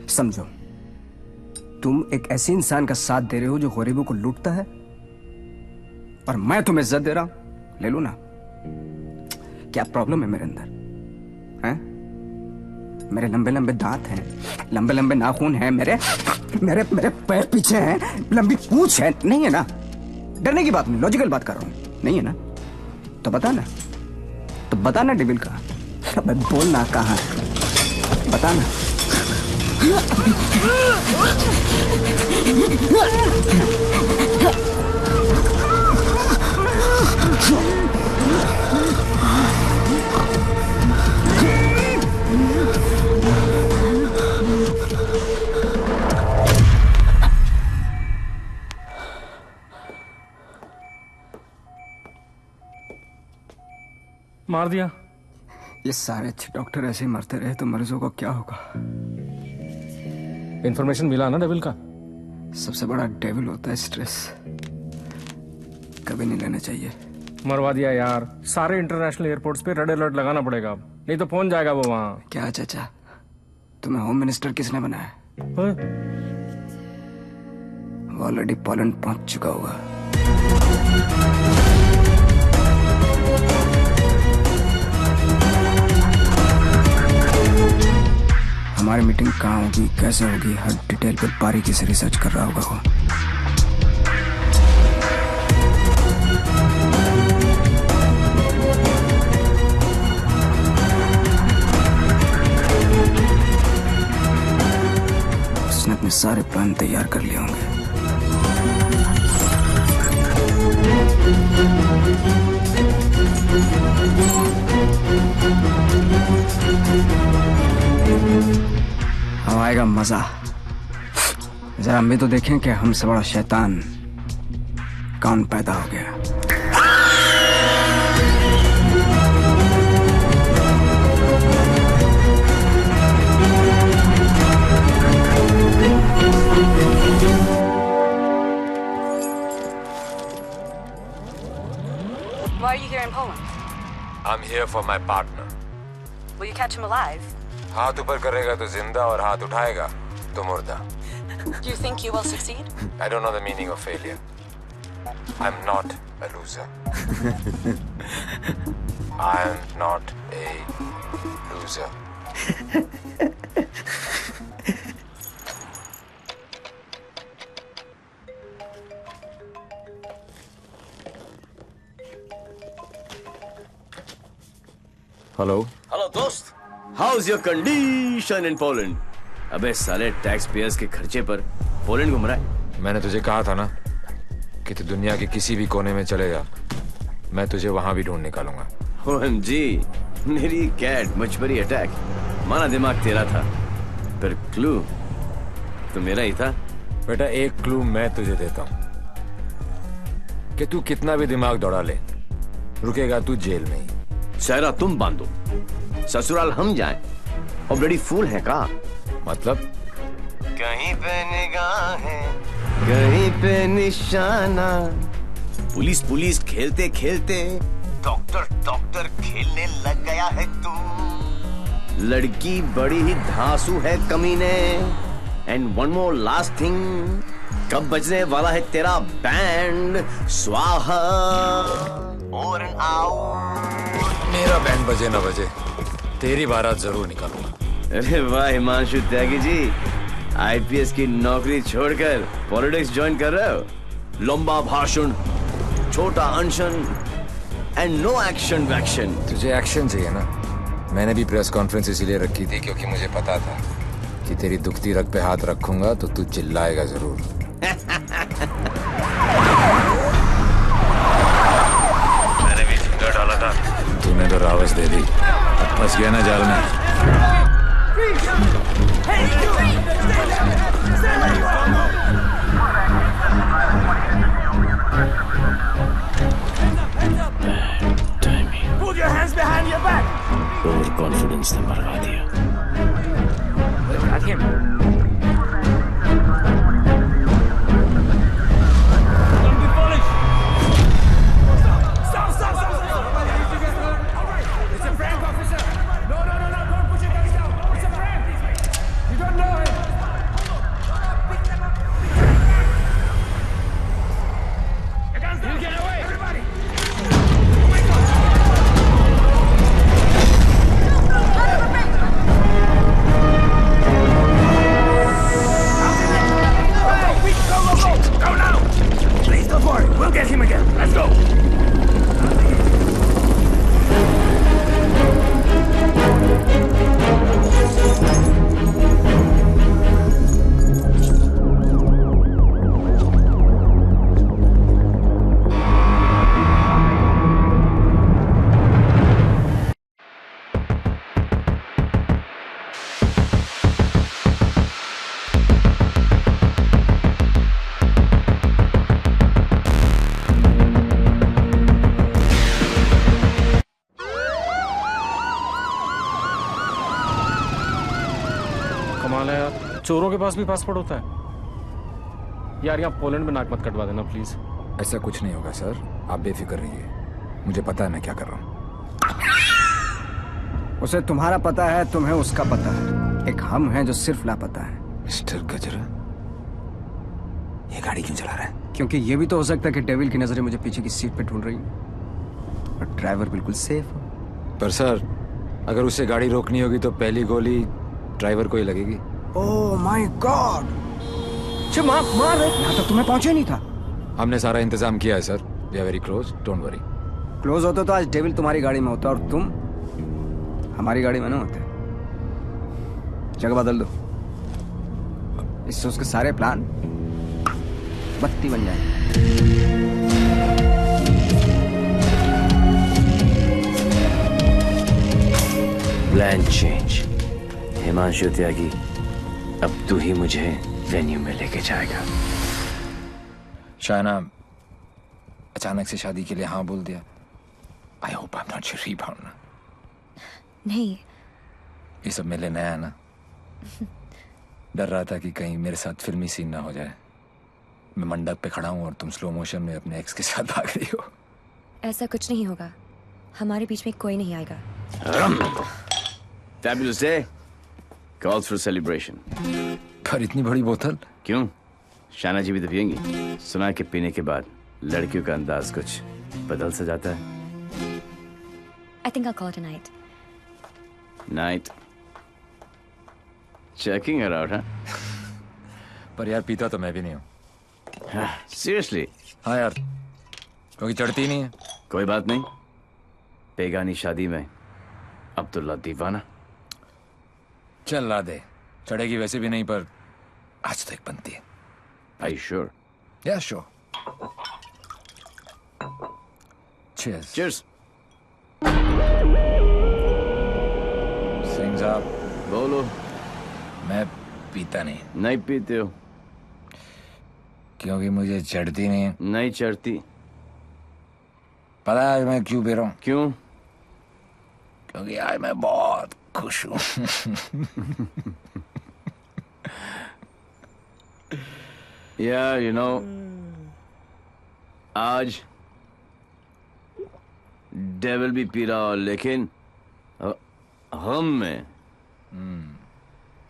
समझो, तुम एक ऐसे इंसान का साथ दे रहे हो जो गरीबों को लूटता है, और मैं तुम्हें इज्जत दे रहा हूं. ले लो ना. क्या प्रॉब्लम है मेरे अंदर? हैं? मेरे लंबे लंबे दांत हैं, लंबे लंबे नाखून हैं, मेरे मेरे मेरे पैर पीछे हैं, लंबी पूंछ है. नहीं है ना? डरने की बात नहीं, लॉजिकल बात कर रहा हूं. नहीं है ना? तो बता ना. तो बता ना डेविल कहाँ. अबे बोल ना कहाँ है. बता ना. मार दिया. ये सारे अच्छे डॉक्टर ऐसे ही मरते रहे तो मरीजों को क्या होगा? इंफॉर्मेशन मिला ना डेविल का? सबसे बड़ा डेविल होता है स्ट्रेस. कभी नहीं लेना चाहिए. मरवा दिया यार. सारे इंटरनेशनल एयरपोर्ट्स पे रेड अलर्ट लगाना पड़ेगा अब, नहीं तो पहुंच जाएगा वो वहां. क्या चाचा, तुम्हें होम मिनिस्टर किसने बनाया? वो ऑलरेडी पोलैंड पहुंच चुका होगा. हमारी मीटिंग कहाँ होगी, कैसे होगी, हर डिटेल पे बारीकी से रिसर्च कर रहा होगा वो. उसने अपने सारे प्लान तैयार कर लिए होंगे. अब आएगा मजा। जरा हम भी तो देखें कि हमसे बड़ा शैतान कौन पैदा हो गया। Why are you here in Poland? I'm here for my partner. Will you catch him alive? हाथ ऊपर करेगा तो जिंदा और हाथ उठाएगा तो मुर्दा. Do you think you will succeed? I don't know the meaning of failure. I'm not a loser. I am not a loser. Hello hello दोस्त। How's your condition in Poland? अबे साले टैक्स पेयर्स के खर्चे पर Poland घूम रहा है। मैंने तुझे कहा था ना कि तू दुनिया के किसी भी कोने में चले जा, मैं तुझे वहां भी ढूंढ निकालूंगा। OMG, मेरी कैट मछबरी अटैक। माना दिमाग तेरा था, पर क्लू तो मेरा ही था। बेटा एक क्लू मैं तुझे देता हूं कि तू कितना भी दिमाग दौड़ा ले, रुकेगा तू जेल में ही। सहरा तुम बांधो, ससुराल हम जाएं। और ब्लडी फूल है का? मतलब कहीं पे निगाहें, कहीं पे निशाना। पुलिस पुलिस खेलते खेलते डॉक्टर डॉक्टर खेलने लग गया है तू। लड़की बड़ी ही धांसू है कमीने। And one more last thing, कब बजने वाला है तेरा बैंड? स्वाहा ओवर एंड आउट। मेरा बैंड बजे ना बजे, तेरी बारात जरूर निकालूंगा। अरे वाह हिमांशु त्यागी जी, IPS की नौकरी छोड़कर पॉलिटिक्स ज्वाइन कर रहे हो। लंबा भाषण, छोटा अनशन एंड नो एक्शन वैक्शन। तुझे एक्शन चाहिए ना? मैंने भी प्रेस कॉन्फ्रेंस इसीलिए रखी थी क्योंकि मुझे पता था कि तेरी दुखती रग पे हाथ रखूंगा तो तू चिल्लाएगा जरूर। मैंने भी झिंगा डाला था, तूने तो रावस दे दी। अब फंस गया ना जाल में। Put your hands behind your back. Over confidence ने मरवा दिया। चोरों के पास भी पासपोर्ट होता है यार। यहाँ पोलैंड में नाक मत कटवा देना प्लीज। ऐसा कुछ नहीं होगा सर, आप बेफिक्र रहिए, मुझे पता है मैं क्या कर रहा हूँ। उसे तुम्हारा पता है, तुम्हें उसका पता है। एक हम हैं जो सिर्फ लापता है। मिस्टर गजरा, ये गाड़ी क्यों चला रहा है? क्योंकि ये भी तो हो सकता है कि डेविल की नजरें मुझे पीछे की सीट पे ढूंढ रही हैं और ड्राइवर बिल्कुल सेफ हो। पर सर, अगर उसे गाड़ी रोकनी होगी तो पहली गोली ड्राइवर को ही लगेगी। Oh my God! मार यहाँ तक तुम्हें पहुंचे नहीं था। हमने सारा इंतजाम किया है sir. We are very close, don't worry. Close होते तो आज डेविल तुम्हारी गाड़ी में होता और तुम हमारी गाड़ी में ना होते। जगह बदल दो, इससे उसके सारे प्लान बत्ती बन जाएंगे। Plan change. हिमांशु त्यागी, अब तू ही मुझे वेन्यू में लेके जाएगा। शायना अचानक से शादी के लिए हाँ बोल दिया। I hope I am not your rebound ना। नहीं, ये सब मेरे लिए नया है ना। डर रहा था कि कहीं मेरे साथ फिल्मी सीन ना हो जाए। मैं मंडप पे खड़ा हूँ और तुम स्लो मोशन में अपने एक्स के साथ भाग रही हो। ऐसा कुछ नहीं होगा, हमारे बीच में कोई नहीं आएगा। Fabulous day. Calls for celebration. पर इतनी बड़ी बोतल क्यों? शाना जी भी तो पियेंगी। सुना कि पीने के बाद लड़कियों का अंदाज कुछ बदल सा जाता है। I think I'll call it a night. Night. Checking her out, huh? पर यार पीता तो मैं भी नहीं हूँ। Seriously? हाँ यार, क्योंकि चढ़ती नहीं है। कोई बात नहीं, बेगानी शादी में अब्दुल्ला दीवाना। चल ला दे, चढ़ेगी वैसे भी नहीं, पर आज तो एक बनती है। Are you sure? Yeah, sure. Cheers. Cheers. Singh साहब बोलो। मैं पीता नहीं। नहीं पीते हो? क्योंकि मुझे चढ़ती नहीं है। नहीं चढ़ती? पता है मैं क्यों पी रहा हूँ? क्यों? क्योंकि आज मैं बहुत खुश हूँ। Yeah, you know, आज डेविल भी पी रहा हो, लेकिन हम में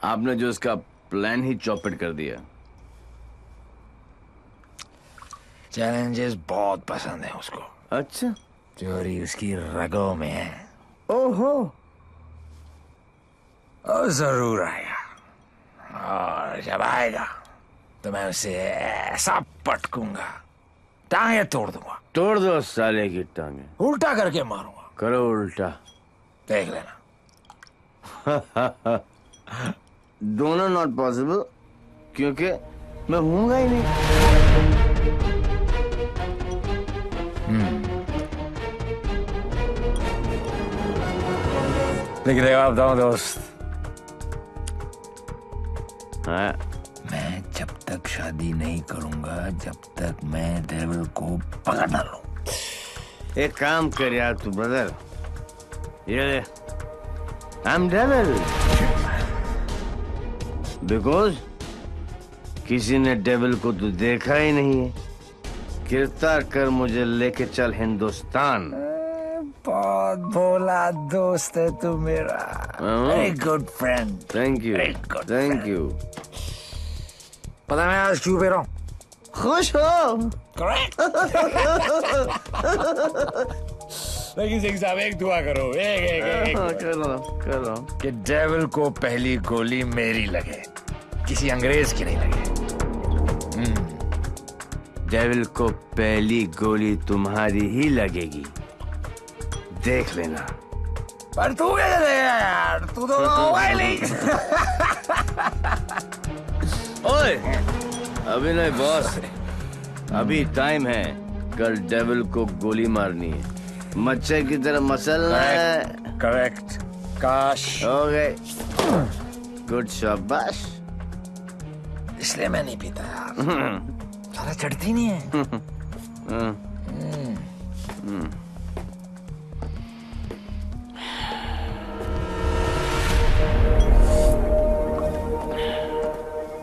आपने जो उसका प्लान ही चौपट कर दिया। चैलेंजेस बहुत पसंद है उसको। अच्छा, चोरी उसकी रगों में है। ओहो, और जरूर आएगा, और जब आएगा तो मैं उसे ऐसा पटकूंगा, टांगे तोड़ दूंगा। तोड़ दो साले की टांगे। उल्टा करके मारूंगा। करो उल्टा, देख लेना। दोनों नॉट पॉसिबल, क्योंकि मैं हूंगा ही नहीं। लेकिन देखो आप बताओ दोस्त, हाँ, मैं जब तक शादी नहीं करूंगा जब तक मैं डेविल को पकड़ ना लूं। एक काम कर यार तू ब्रदर, ये आई एम डेविल बिकॉज किसी ने डेविल को तो देखा ही नहीं है। गिरफ्तार कर मुझे लेके चल हिंदुस्तान। बहुत भोला दोस्त है तू मेरा। Very good friend. Thank you, thank you. पता मैं आज क्यों पी रहा हूँ? खुश हो? करेक्ट। लेकिन सिंह साहब एक दुआ करो, एक कर रहा हूँ कि डेविल को पहली गोली मेरी लगे, किसी अंग्रेज की नहीं लगे। डेविल को पहली गोली तुम्हारी ही लगेगी, देख लेना। पर तू कैसे देगा यार, तू तो होगा ही नहीं। ओए, अभी नहीं बॉस, अभी टाइम है। कल डेविल को गोली मारनी है, मच्छर की तरह मसलना है। करेक्ट। काश हो गए। गुड, शाबाश। इसलिए मैं नहीं पीता यार, सारा चढ़ती नहीं है।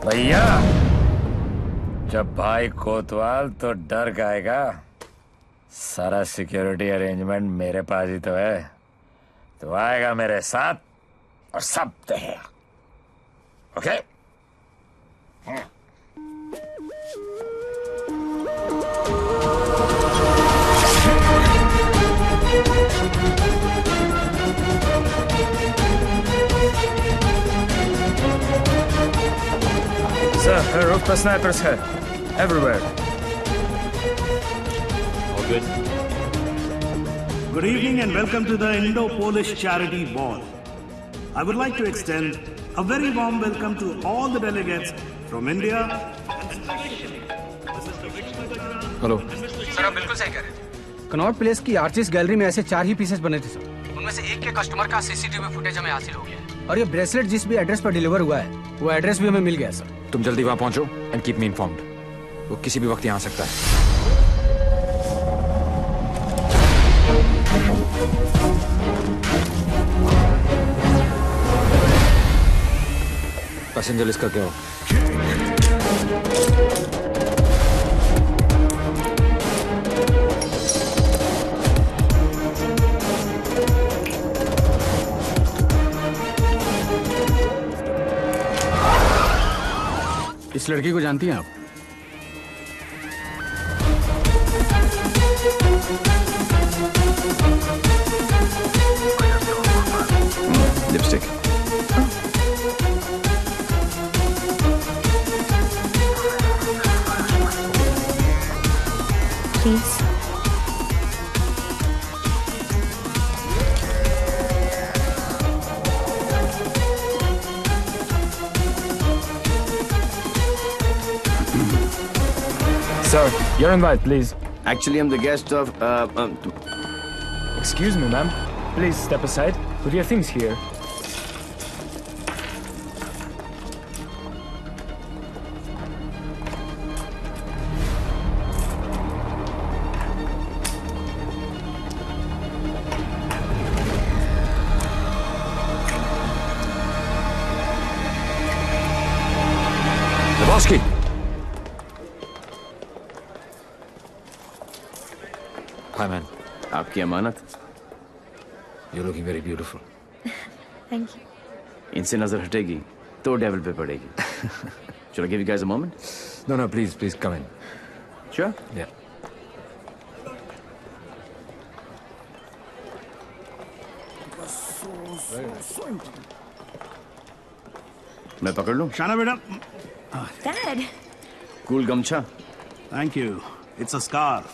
भैया, जब भाई कोतवाल तो डर गाएगा। सारा सिक्योरिटी अरेंजमेंट मेरे पास ही तो है, तो आएगा मेरे साथ और सब देखेगा। ओके? Sir, roof पर snipers है, everywhere. All good. Good evening and welcome to the Indo-Polish Charity Ball. I would like to extend a very warm welcome to all the delegates from India. Hello sir, आप बिल्कुल सही कह रहे थे। Connaught place की artist gallery में ऐसे 4 ही pieces बने थे सर। उनमें उनमें से एक के कस्टमर का सीसीटीवी फुटेज हमें हासिल हो गया है। और ये ब्रेसलेट जिस भी एड्रेस पर डिलीवर हुआ है वो एड्रेस भी हमें मिल गया सर। तुम जल्दी वहां पहुंचो एंड कीप मी इन्फॉर्म्ड। वो किसी भी वक्त यहाँ आ सकता है। पैसेंजर लिस्ट करके आओ। इस लड़की को जानती हैं आप? Lipstick. Please. Sir, your invite, please. Actually, I'm the guest of. Excuse me, ma'am. Please step aside. Put your things here. Lebowski. Hi, man. आपकी अमानत। You're looking very beautiful. Thank you. इनसे नजर हटेगी तो डेविल पे पड़ेगी। Shall I give you guys a moment? No, please come in. Sure? Yeah. मैं पकड़ लूं? शाना बेटा। Dad. कूल गमछा। Thank you. It's a scarf.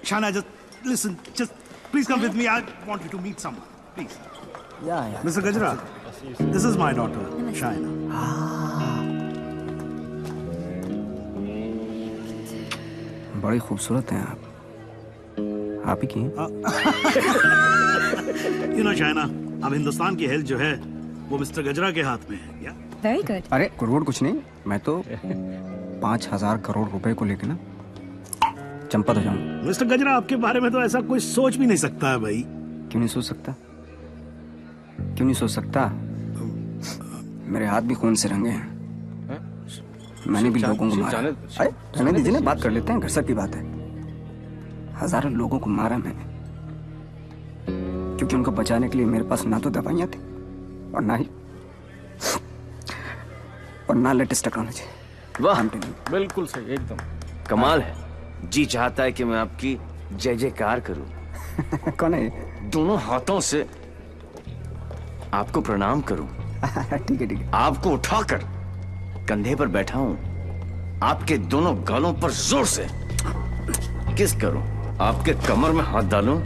Shana, just listen. Just please come with me. I want you to meet someone. Please. Yeah. Mr. Gajra, this is my daughter, Shaina. बड़ी खूबसूरत हैं आप। आप ही की हैं? You know, Shaina, अब हिंदुस्तान की health जो है वो मिस्टर गजरा के हाथ में है। क्या? Very good. अरे करोड़ कुछ नहीं, मैं तो 5,000 करोड़ रुपए को लेकर ना चंपत हो जाऊंगा। मिस्टर गजरा, आपके बारे में तो ऐसा कोई सोच भी नहीं सकता है भाई। क्यों नहीं सोच सकता? क्यों नहीं सोच सकता? मेरे हाथ भी खून से रंगे हैं। मैंने भी लोगों को मारा। अरे रहने दीजिए ना, बात कर लेते हैं, घर सब की बात है। हजारों लोगों को मारा मैंने, क्योंकि उनको बचाने के लिए मेरे पास ना तो दवाइयां थी और ना लेटेस्ट टेक्नोलॉजी। वाह, बिल्कुल सही, एकदम कमाल है। जी चाहता है कि मैं आपकी जय जयकार करूं। कौन है? दोनों हाथों से आपको प्रणाम करूं। ठीक है। आपको उठाकर कंधे पर बैठा हूं, आपके दोनों गालों पर जोर से किस करूं, आपके कमर में हाथ डालूं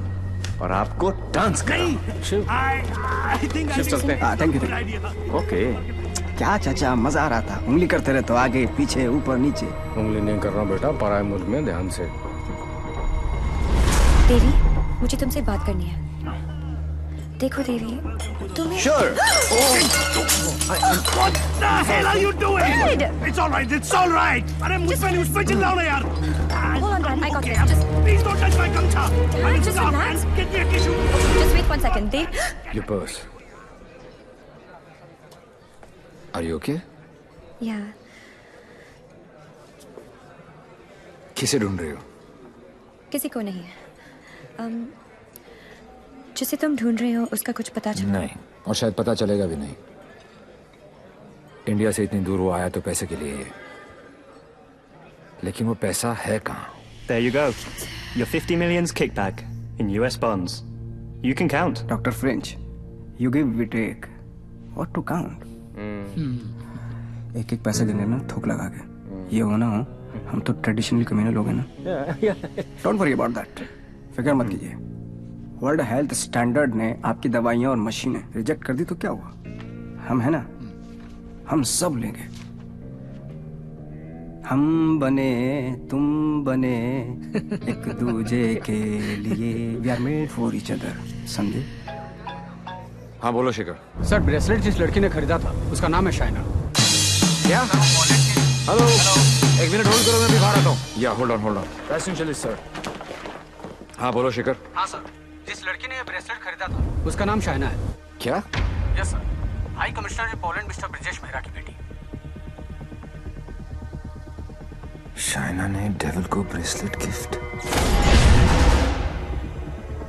और आपको डांस कराऊं। शिव चलते हैं। Thank you. ओके। क्या चाचा, मजा आ रहा था। उंगली करते रहे तो आगे पीछे ऊपर नीचे। उंगली नहीं कर रहा बेटा, पराये मुल्क में ध्यान से। देवी, मुझे तुमसे बात करनी है। देखो देवी, तुम्हें। Sure. What the hell are you doing? Dad! It's all right. It's all right. अरे मुझ पे चिल्लाओ ना यार। Hold on, Dad. I got this. Just Please don't touch my gamcha. Dad, just relax. Get me a tissue. Just wait 1 second. Dave. Your purse. Are you okay? Yeah. किसे ढूंढ रही हो? किसी को नहीं। जिसे तुम ढूंढ रहे हो उसका कुछ पता चला? नहीं, और शायद पता चलेगा भी नहीं। इंडिया से इतनी दूर वो आया तो पैसे के लिए ही है, लेकिन वो पैसा है कहाँ? There you go. Your 50 million's kickback in US bonds. You can count. Dr. French, you give, we take. What to count? एक पैसे देने ना थूक लगा के। ये हो ना हो, हम तो ट्रेडिशनल कम्युनल लोग हैं ना। Don't worry about that. फिक्र मत कीजिए। वर्ल्ड हेल्थ स्टैंडर्ड ने आपकी दवाइयां और मशीनें रिजेक्ट कर दी तो क्या हुआ? हम है ना, हम सब लेंगे। हम बने तुम बने एक दूजे के लिए, we are made for each other, समझे? हाँ बोलो शिखर। सर ब्रेसलेट जिस लड़की ने खरीदा था उसका नाम है शाइना। क्या? हेलो, एक मिनट होल्ड करो, मैं अभी बाहर आता हूँ। या होल्ड ऑन। Essentially, sir. हाँ बोलो शिखर। हाँ सर, जिस लड़की ने ये ब्रेसलेट खरीदा था उसका नाम शाइना है। क्या? Yes sir, high commissioner in Poland mister Brijesh Mehra की बेटी। शाइना ने डेविल को ब्रेसलेट गिफ्ट।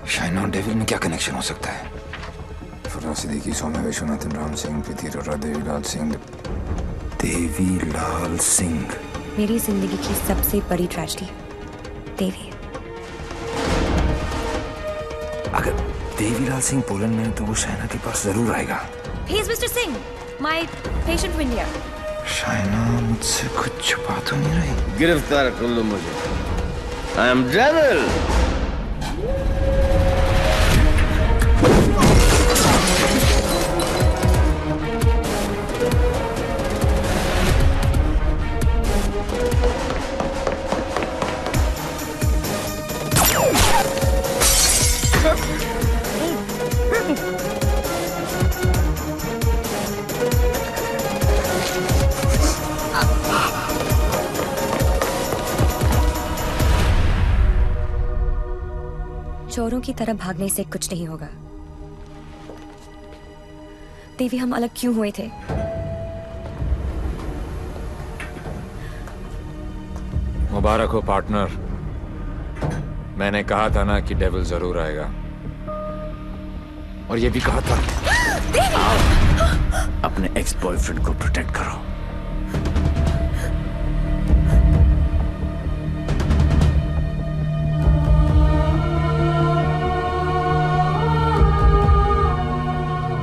शाइना और डेविल में क्या कनेक्शन हो सकता है? फुर्रा सिद्दीकी, सौम्या विश्वनाथन, राम सिंह, प्रीति अरोड़ा, देवीलाल सिंह। देवीलाल सिंह मेरी जिंदगी की सबसे बड़ी ट्रेजेडी, देवी। अगर देवीलाल सिंह पोलैंड में है तो वो शाइना के पास जरूर आएगा। He is Mr. Singh, my patient from India. Shaina मुझसे कुछ छुपा तो नहीं रही? गिरफ्तार कर लो मुझे। I am devil. चोरों की तरह भागने से कुछ नहीं होगा। देवी, हम अलग क्यों हुए थे? मुबारक हो पार्टनर। मैंने कहा था ना कि डेविल जरूर आएगा, और ये भी कहा था। अपने एक्स बॉयफ्रेंड को प्रोटेक्ट करो।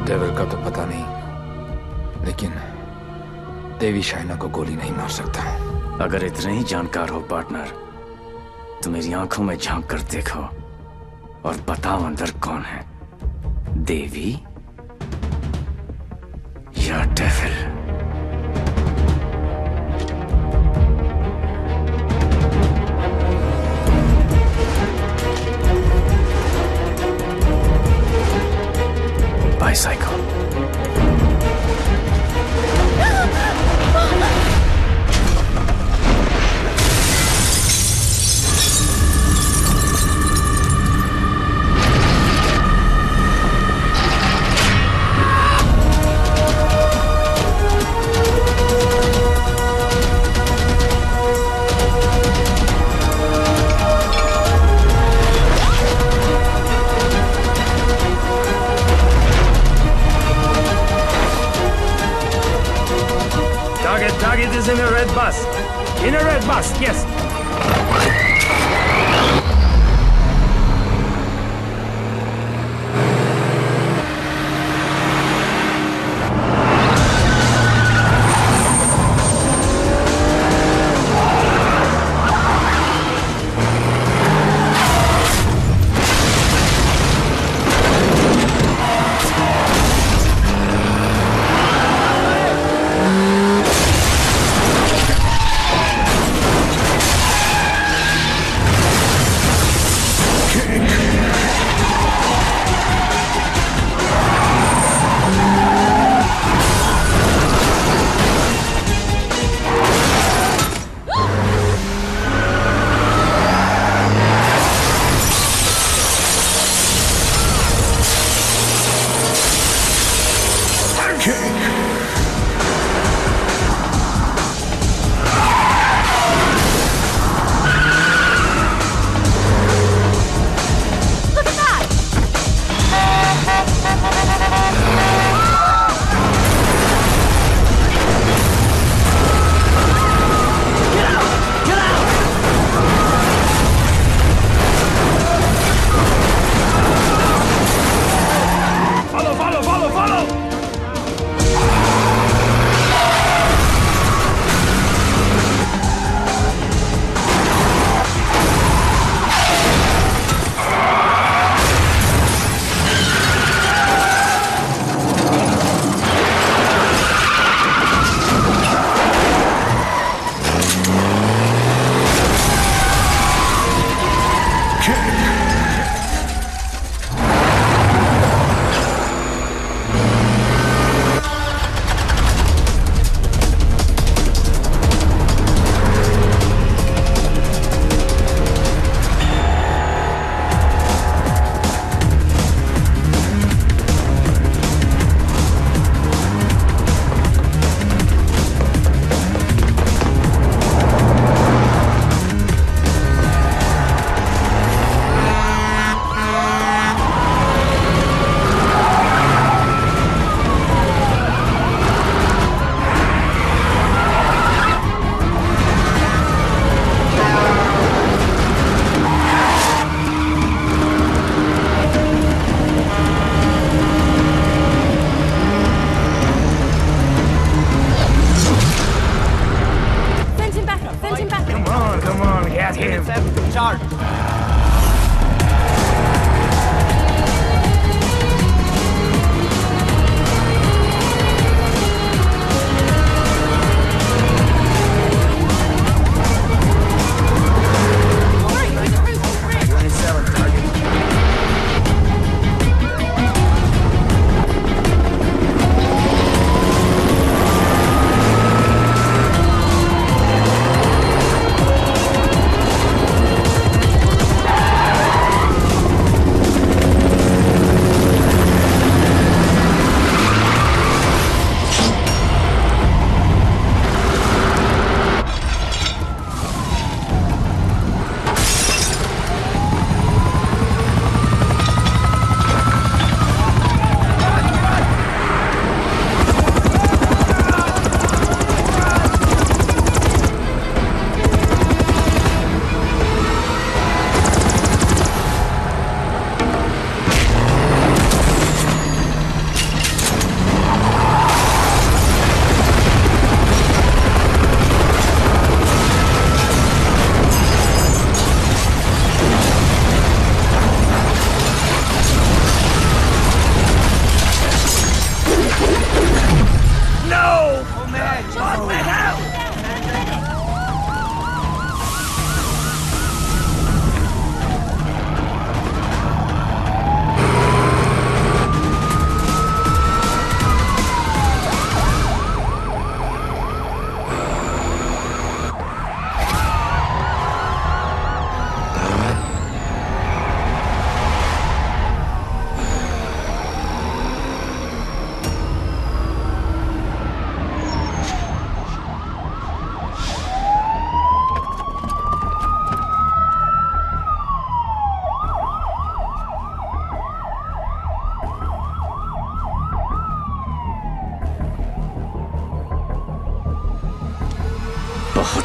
डेविल का तो पता नहीं, लेकिन देवी शाइना को गोली नहीं मार सकता। अगर इतने ही जानकार हो पार्टनर, तो मेरी आंखों में झांक कर देखो और बताओ अंदर कौन है, देवी या devil? Bicycle. Target is in a red bus. In a red bus, yes.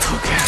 बहुत हो गया।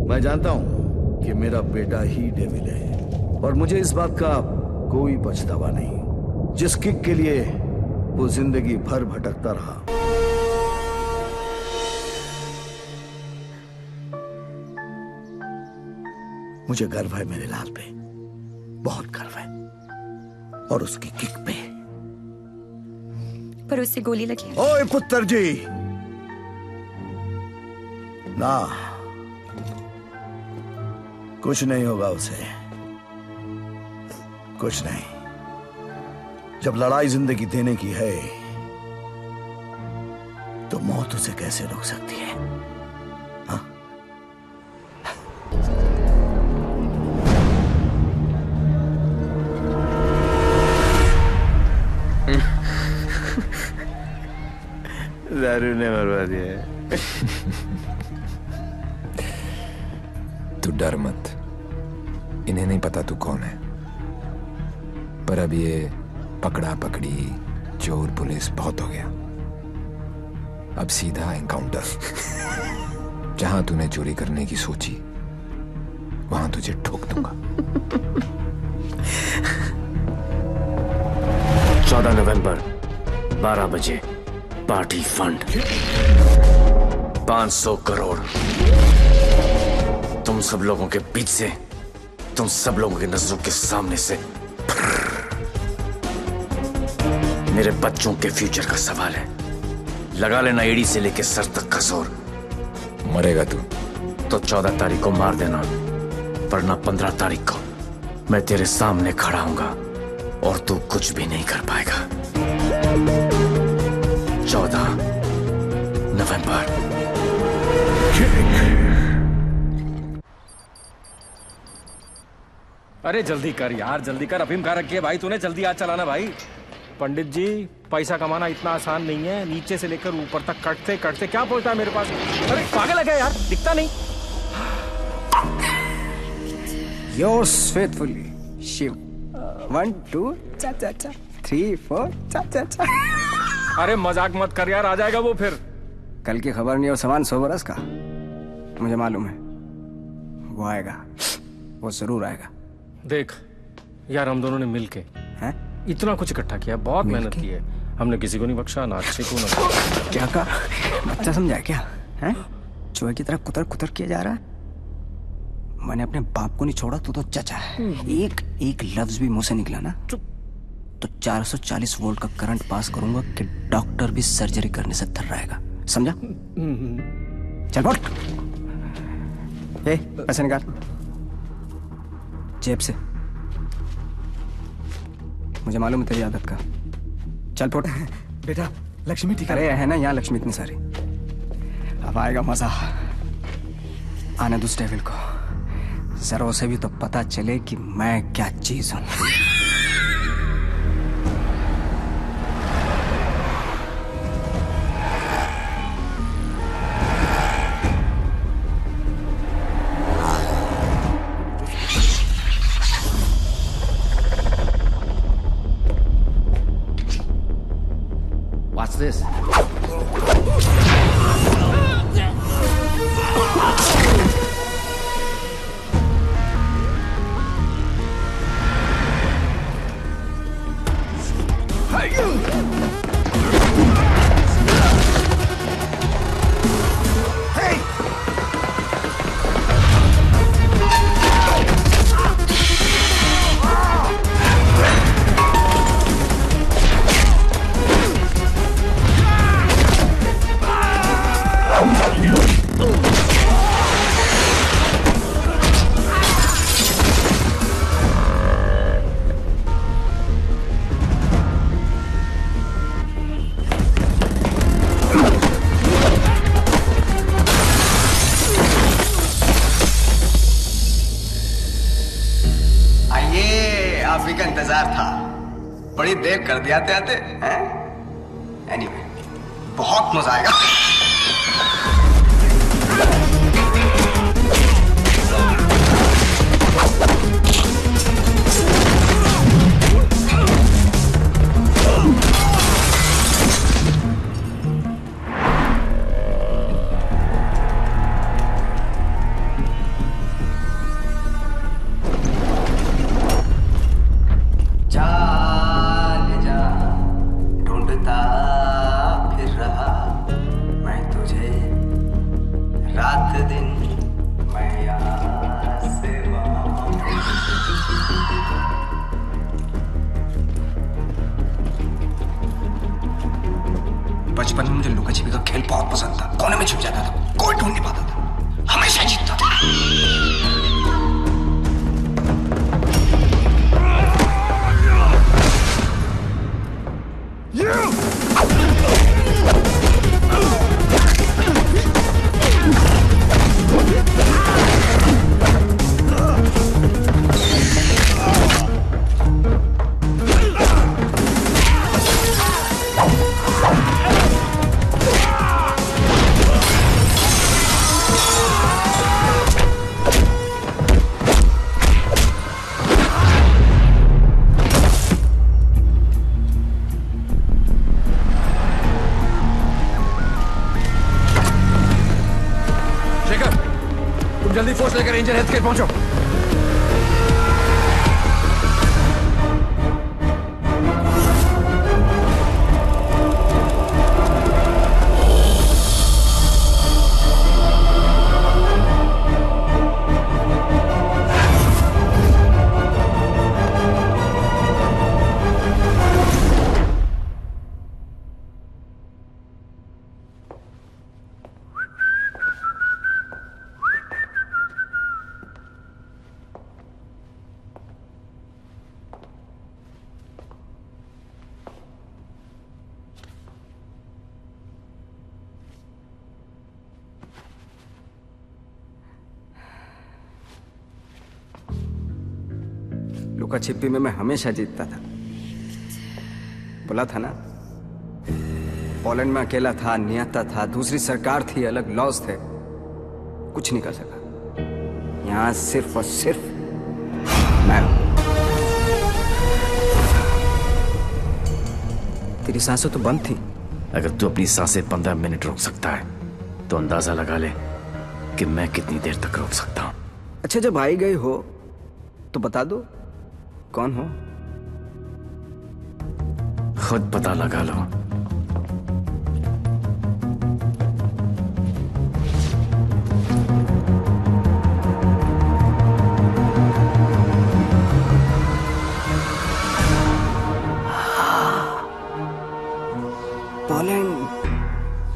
मैं जानता हूं कि मेरा बेटा ही डेविल है और मुझे इस बात का कोई पछतावा नहीं। जिस किक के लिए वो जिंदगी भर भटकता रहा, मुझे गर्व है मेरे लाल पे, बहुत गर्व है, और उसकी किक पे। पर उससे गोली लगी। ओए पुत्र जी, ना, कुछ नहीं होगा उसे, कुछ नहीं। जब लड़ाई जिंदगी देने की है तो मौत उसे कैसे रोक सकती है? हाँ? दारू ने मरवा दिया। तू डर मत, इन्हें नहीं पता तू कौन है, पर अब ये पकड़ा पकड़ी चोर पुलिस बहुत हो गया। अब सीधा एनकाउंटर। जहां तूने चोरी करने की सोची वहां तुझे ठोक दूंगा। 14 नवंबर 12 बजे पार्टी फंड 500 करोड़ तुम सब लोगों के बीच से, तुम सब लोगों की नजरों के सामने से। मेरे बच्चों के फ्यूचर का सवाल है, लगा लेना एड़ी से लेके सर तक का जोर। मरेगा तू तो 14 तारीख को मार देना, वरना 15 तारीख को मैं तेरे सामने खड़ा हूंगा और तू कुछ भी नहीं कर पाएगा। 14 नवंबर। अरे जल्दी कर यार, जल्दी कर। अफीम खा रखी है भाई तूने, जल्दी आज चलाना भाई। पंडित जी, पैसा कमाना इतना आसान नहीं है। नीचे से लेकर ऊपर तक कटते कटते क्या पहुंचता है मेरे पास। अरे पागल है क्या यार, दिखता नहीं। Yours faithfully, Shiv. 1 2 चा चा चा 3 4 चा चा चा। अरे मजाक मत कर यार, आ जाएगा वो फिर। कल की खबर नहीं और सामान 100 बरस का, मुझे मालूम है वो आएगा, वो जरूर आएगा। देख यार, हम दोनों ने मिलके इतना कुछ इकट्ठा किया, बहुत मेहनत की है हमने, किसी को नहीं बख्शा, ना अच्छे को ना। क्या कहा? बच्चा समझा क्या है? चूहे की तरह कुतर कुतर किया जा रहा है। मैंने अपने बाप को नहीं छोड़ा, तो चचा है। एक लफ्ज भी मुंह से निकला ना तो 440 वोल्ट का करंट पास करूंगा कि डॉक्टर भी सर्जरी करने से थर रहेगा, समझा? चल बोल। पैसे निकाल जेब से, मुझे मालूम है तेरी आदत का। चल फोट। बेटा लक्ष्मी ठीक अरे है ना यहाँ लक्ष्मी इतनी सारी, अब आएगा मजा। आने दो डेविल को, जरा उसे भी तो पता चले कि मैं क्या चीज हूं। What's this? मजेदार था। बड़ी देर कर दिया आते हैं। एनीवे, बहुत मजा आएगा। बचपन में मुझे लुका छिपी का खेल बहुत पसंद था। कोने में छुप जाता था, कोई ढूंढ नहीं पाता था, हमेशा जीतता था। जल्दी फोर्स लेकर रेंजर हेल्थ केयर पहुंचो। लुका छिपी में मैं हमेशा जीतता था। बोला था ना, पोलैंड में अकेला था, नियता था, दूसरी सरकार थी, अलग लॉज थे, कुछ नहीं कर सका। यहां सिर्फ और सिर्फ मैं हूं। तेरी सांसें तो बंद थी। अगर तू अपनी सांसें 15 मिनट रोक सकता है तो अंदाजा लगा ले कि मैं कितनी देर तक रोक सकता हूं। अच्छा, जब आई गई हो तो बता दो कौन हो। खुद पता लगा लो।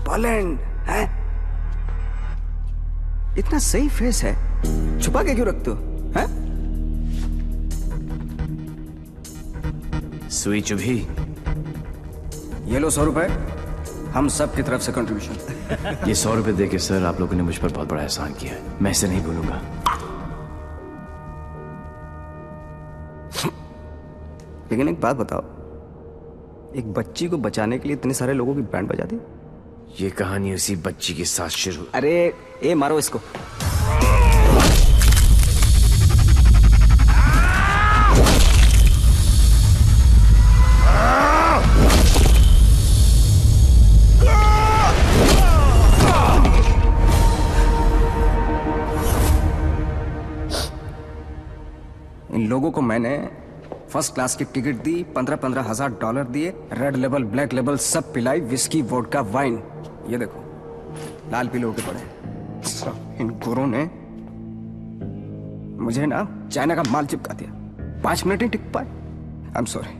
पोलैंड है? इतना सही फेस है, छुपा के क्यों रखते हो? हैं? सुई चुभी। ये लो 100 रुपए, हम सब की तरफ से कंट्रीब्यूशन। ये 100 रुपए देके सर आप लोगों ने मुझ पर बहुत बड़ा एहसान किया है, मैं इसे नहीं भूलूंगा। लेकिन एक बात बताओ, एक बच्ची को बचाने के लिए इतने सारे लोगों की बैंड बजा दी? ये कहानी उसी बच्ची के साथ शुरू। अरे ए मारो इसको। इन लोगों को मैंने फर्स्ट क्लास की टिकट दी, 15-15 हजार डॉलर दिए, रेड लेबल ब्लैक लेबल सब पिलाई, विस्की वोडका वाइन। ये देखो लाल पीले होके पड़े। इन गुरों ने मुझे ना चाइना का माल चिपका दिया, 5 मिनट ही टिक पाए। आई एम सॉरी,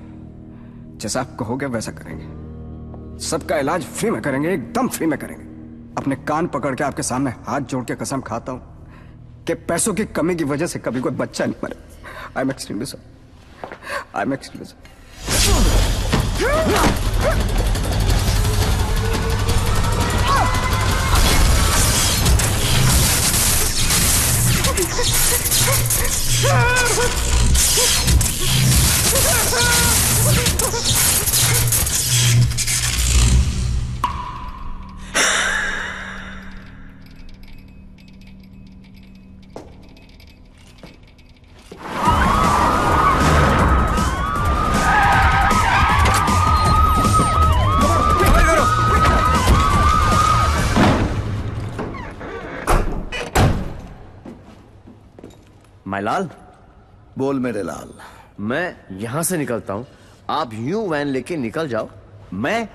जैसा आप कहोगे वैसा करेंगे। सबका इलाज फ्री में करेंगे, एकदम फ्री में करेंगे। अपने कान पकड़ के आपके सामने हाथ जोड़ के कसम खाता हूं कि पैसों की कमी की वजह से कभी कोई बच्चा नहीं मरे। I am extremely sorry. I'm exclusive. My लाल, बोल मेरे लाल। मैं यहां से निकलता हूं, आप यूं वैन लेके निकल जाओ, मैं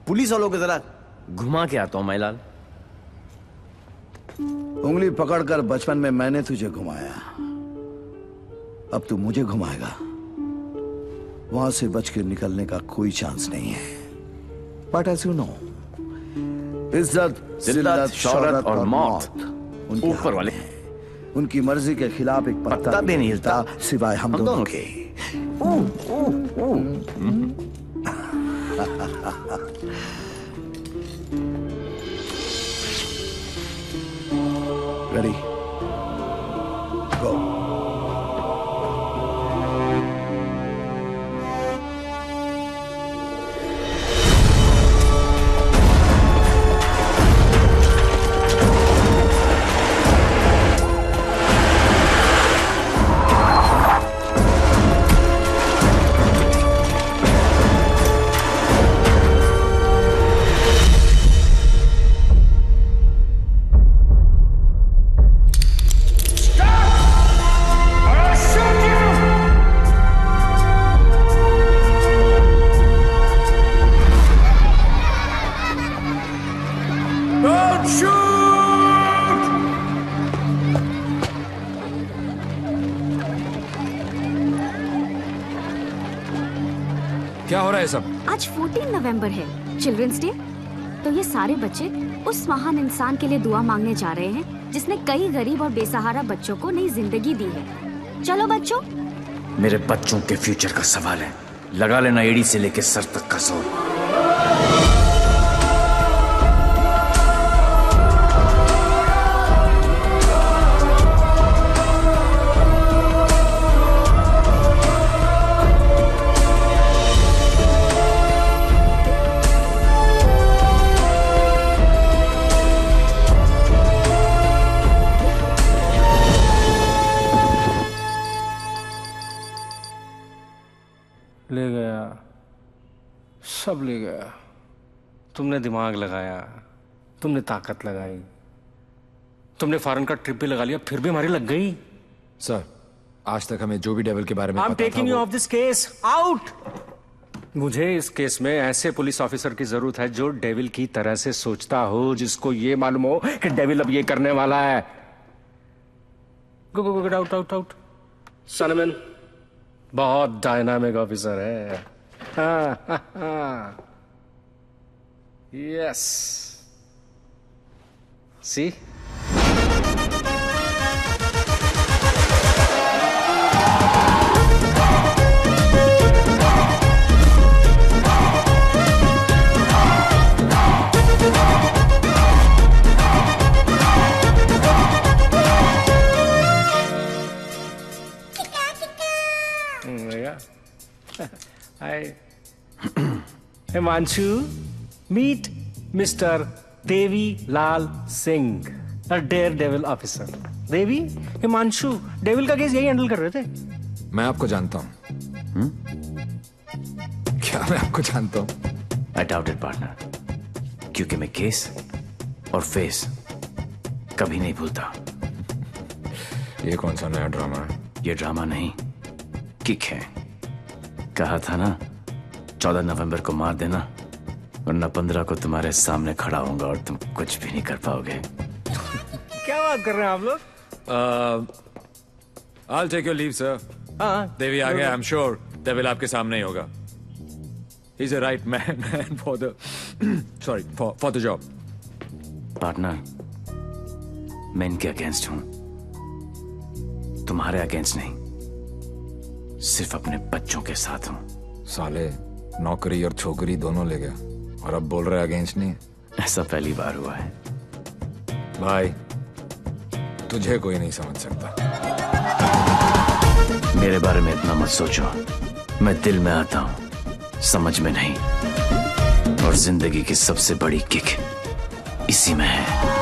पुलिस वालों की तरह घुमा के आता हूं माय लाल। उंगली पकड़कर बचपन में मैंने तुझे घुमाया, अब तू मुझे घुमाएगा। वहां से बच के निकलने का कोई चांस नहीं है। बट एज यू नो, इज्जत, जिल्लत, शौहरत और मौत उनके ऊपर वाले हैं। उनकी मर्जी के खिलाफ एक पत्ता भी नहीं हिलता सिवाय हम दोनों के। रेडी, गो। क्या हो रहा है सब? आज 14 नवंबर है, चिल्ड्रंस डे। तो ये सारे बच्चे उस महान इंसान के लिए दुआ मांगने जा रहे हैं जिसने कई गरीब और बेसहारा बच्चों को नई जिंदगी दी है। चलो बच्चों। मेरे बच्चों के फ्यूचर का सवाल है, लगा लेना एड़ी से लेके सर तक का जोर। ले गया, सब ले गया। तुमने दिमाग लगाया, तुमने ताकत लगाई, तुमने फॉरेन का ट्रिप भी लगा लिया, फिर भी हमारी लग गई। सर, आज तक हमें जो भी डेविल के बारे में I'm पता taking था you off this case. Out! मुझे इस केस में ऐसे पुलिस ऑफिसर की जरूरत है जो डेविल की तरह से सोचता हो, जिसको ये मालूम हो कि डेविल अब ये करने वाला है। गो गो गो, आउट आउट आउट। सनमैन बहुत डायनामिक ऑफिसर है। Yes, C Hi. Himanshu, meet Mr. Devi Lal Singh, a daredevil officer. Devi, Himanshu devil का केस यही हैंडल कर रहे थे। मैं आपको जानता हूं। क्या मैं आपको जानता हूं? I doubt it, partner. क्योंकि मैं केस और फेस कभी नहीं भूलता। ये कौन सा नया ड्रामा है? ये ड्रामा नहीं, किक है। कहा था ना 14 नवंबर को मार देना, वरना 15 को तुम्हारे सामने खड़ा होऊंगा और तुम कुछ भी नहीं कर पाओगे। क्या बात कर रहे हैं आप लोग? I'll take your leave, sir. हाँ, देवी आ गया, I'm sure डेविल आपके सामने ही होगा। He's a right man for the for the job. Partner, मैं इनके अगेंस्ट हूं, तुम्हारे अगेंस्ट नहीं, सिर्फ अपने बच्चों के साथ हूं। साले नौकरी और छोकरी दोनों ले गया और अब बोल रहे अगेंस्ट नहीं। ऐसा पहली बार हुआ है। भाई, तुझे कोई नहीं समझ सकता। मेरे बारे में इतना मत सोचो, मैं दिल में आता हूं, समझ में नहीं। और जिंदगी की सबसे बड़ी किक इसी में है।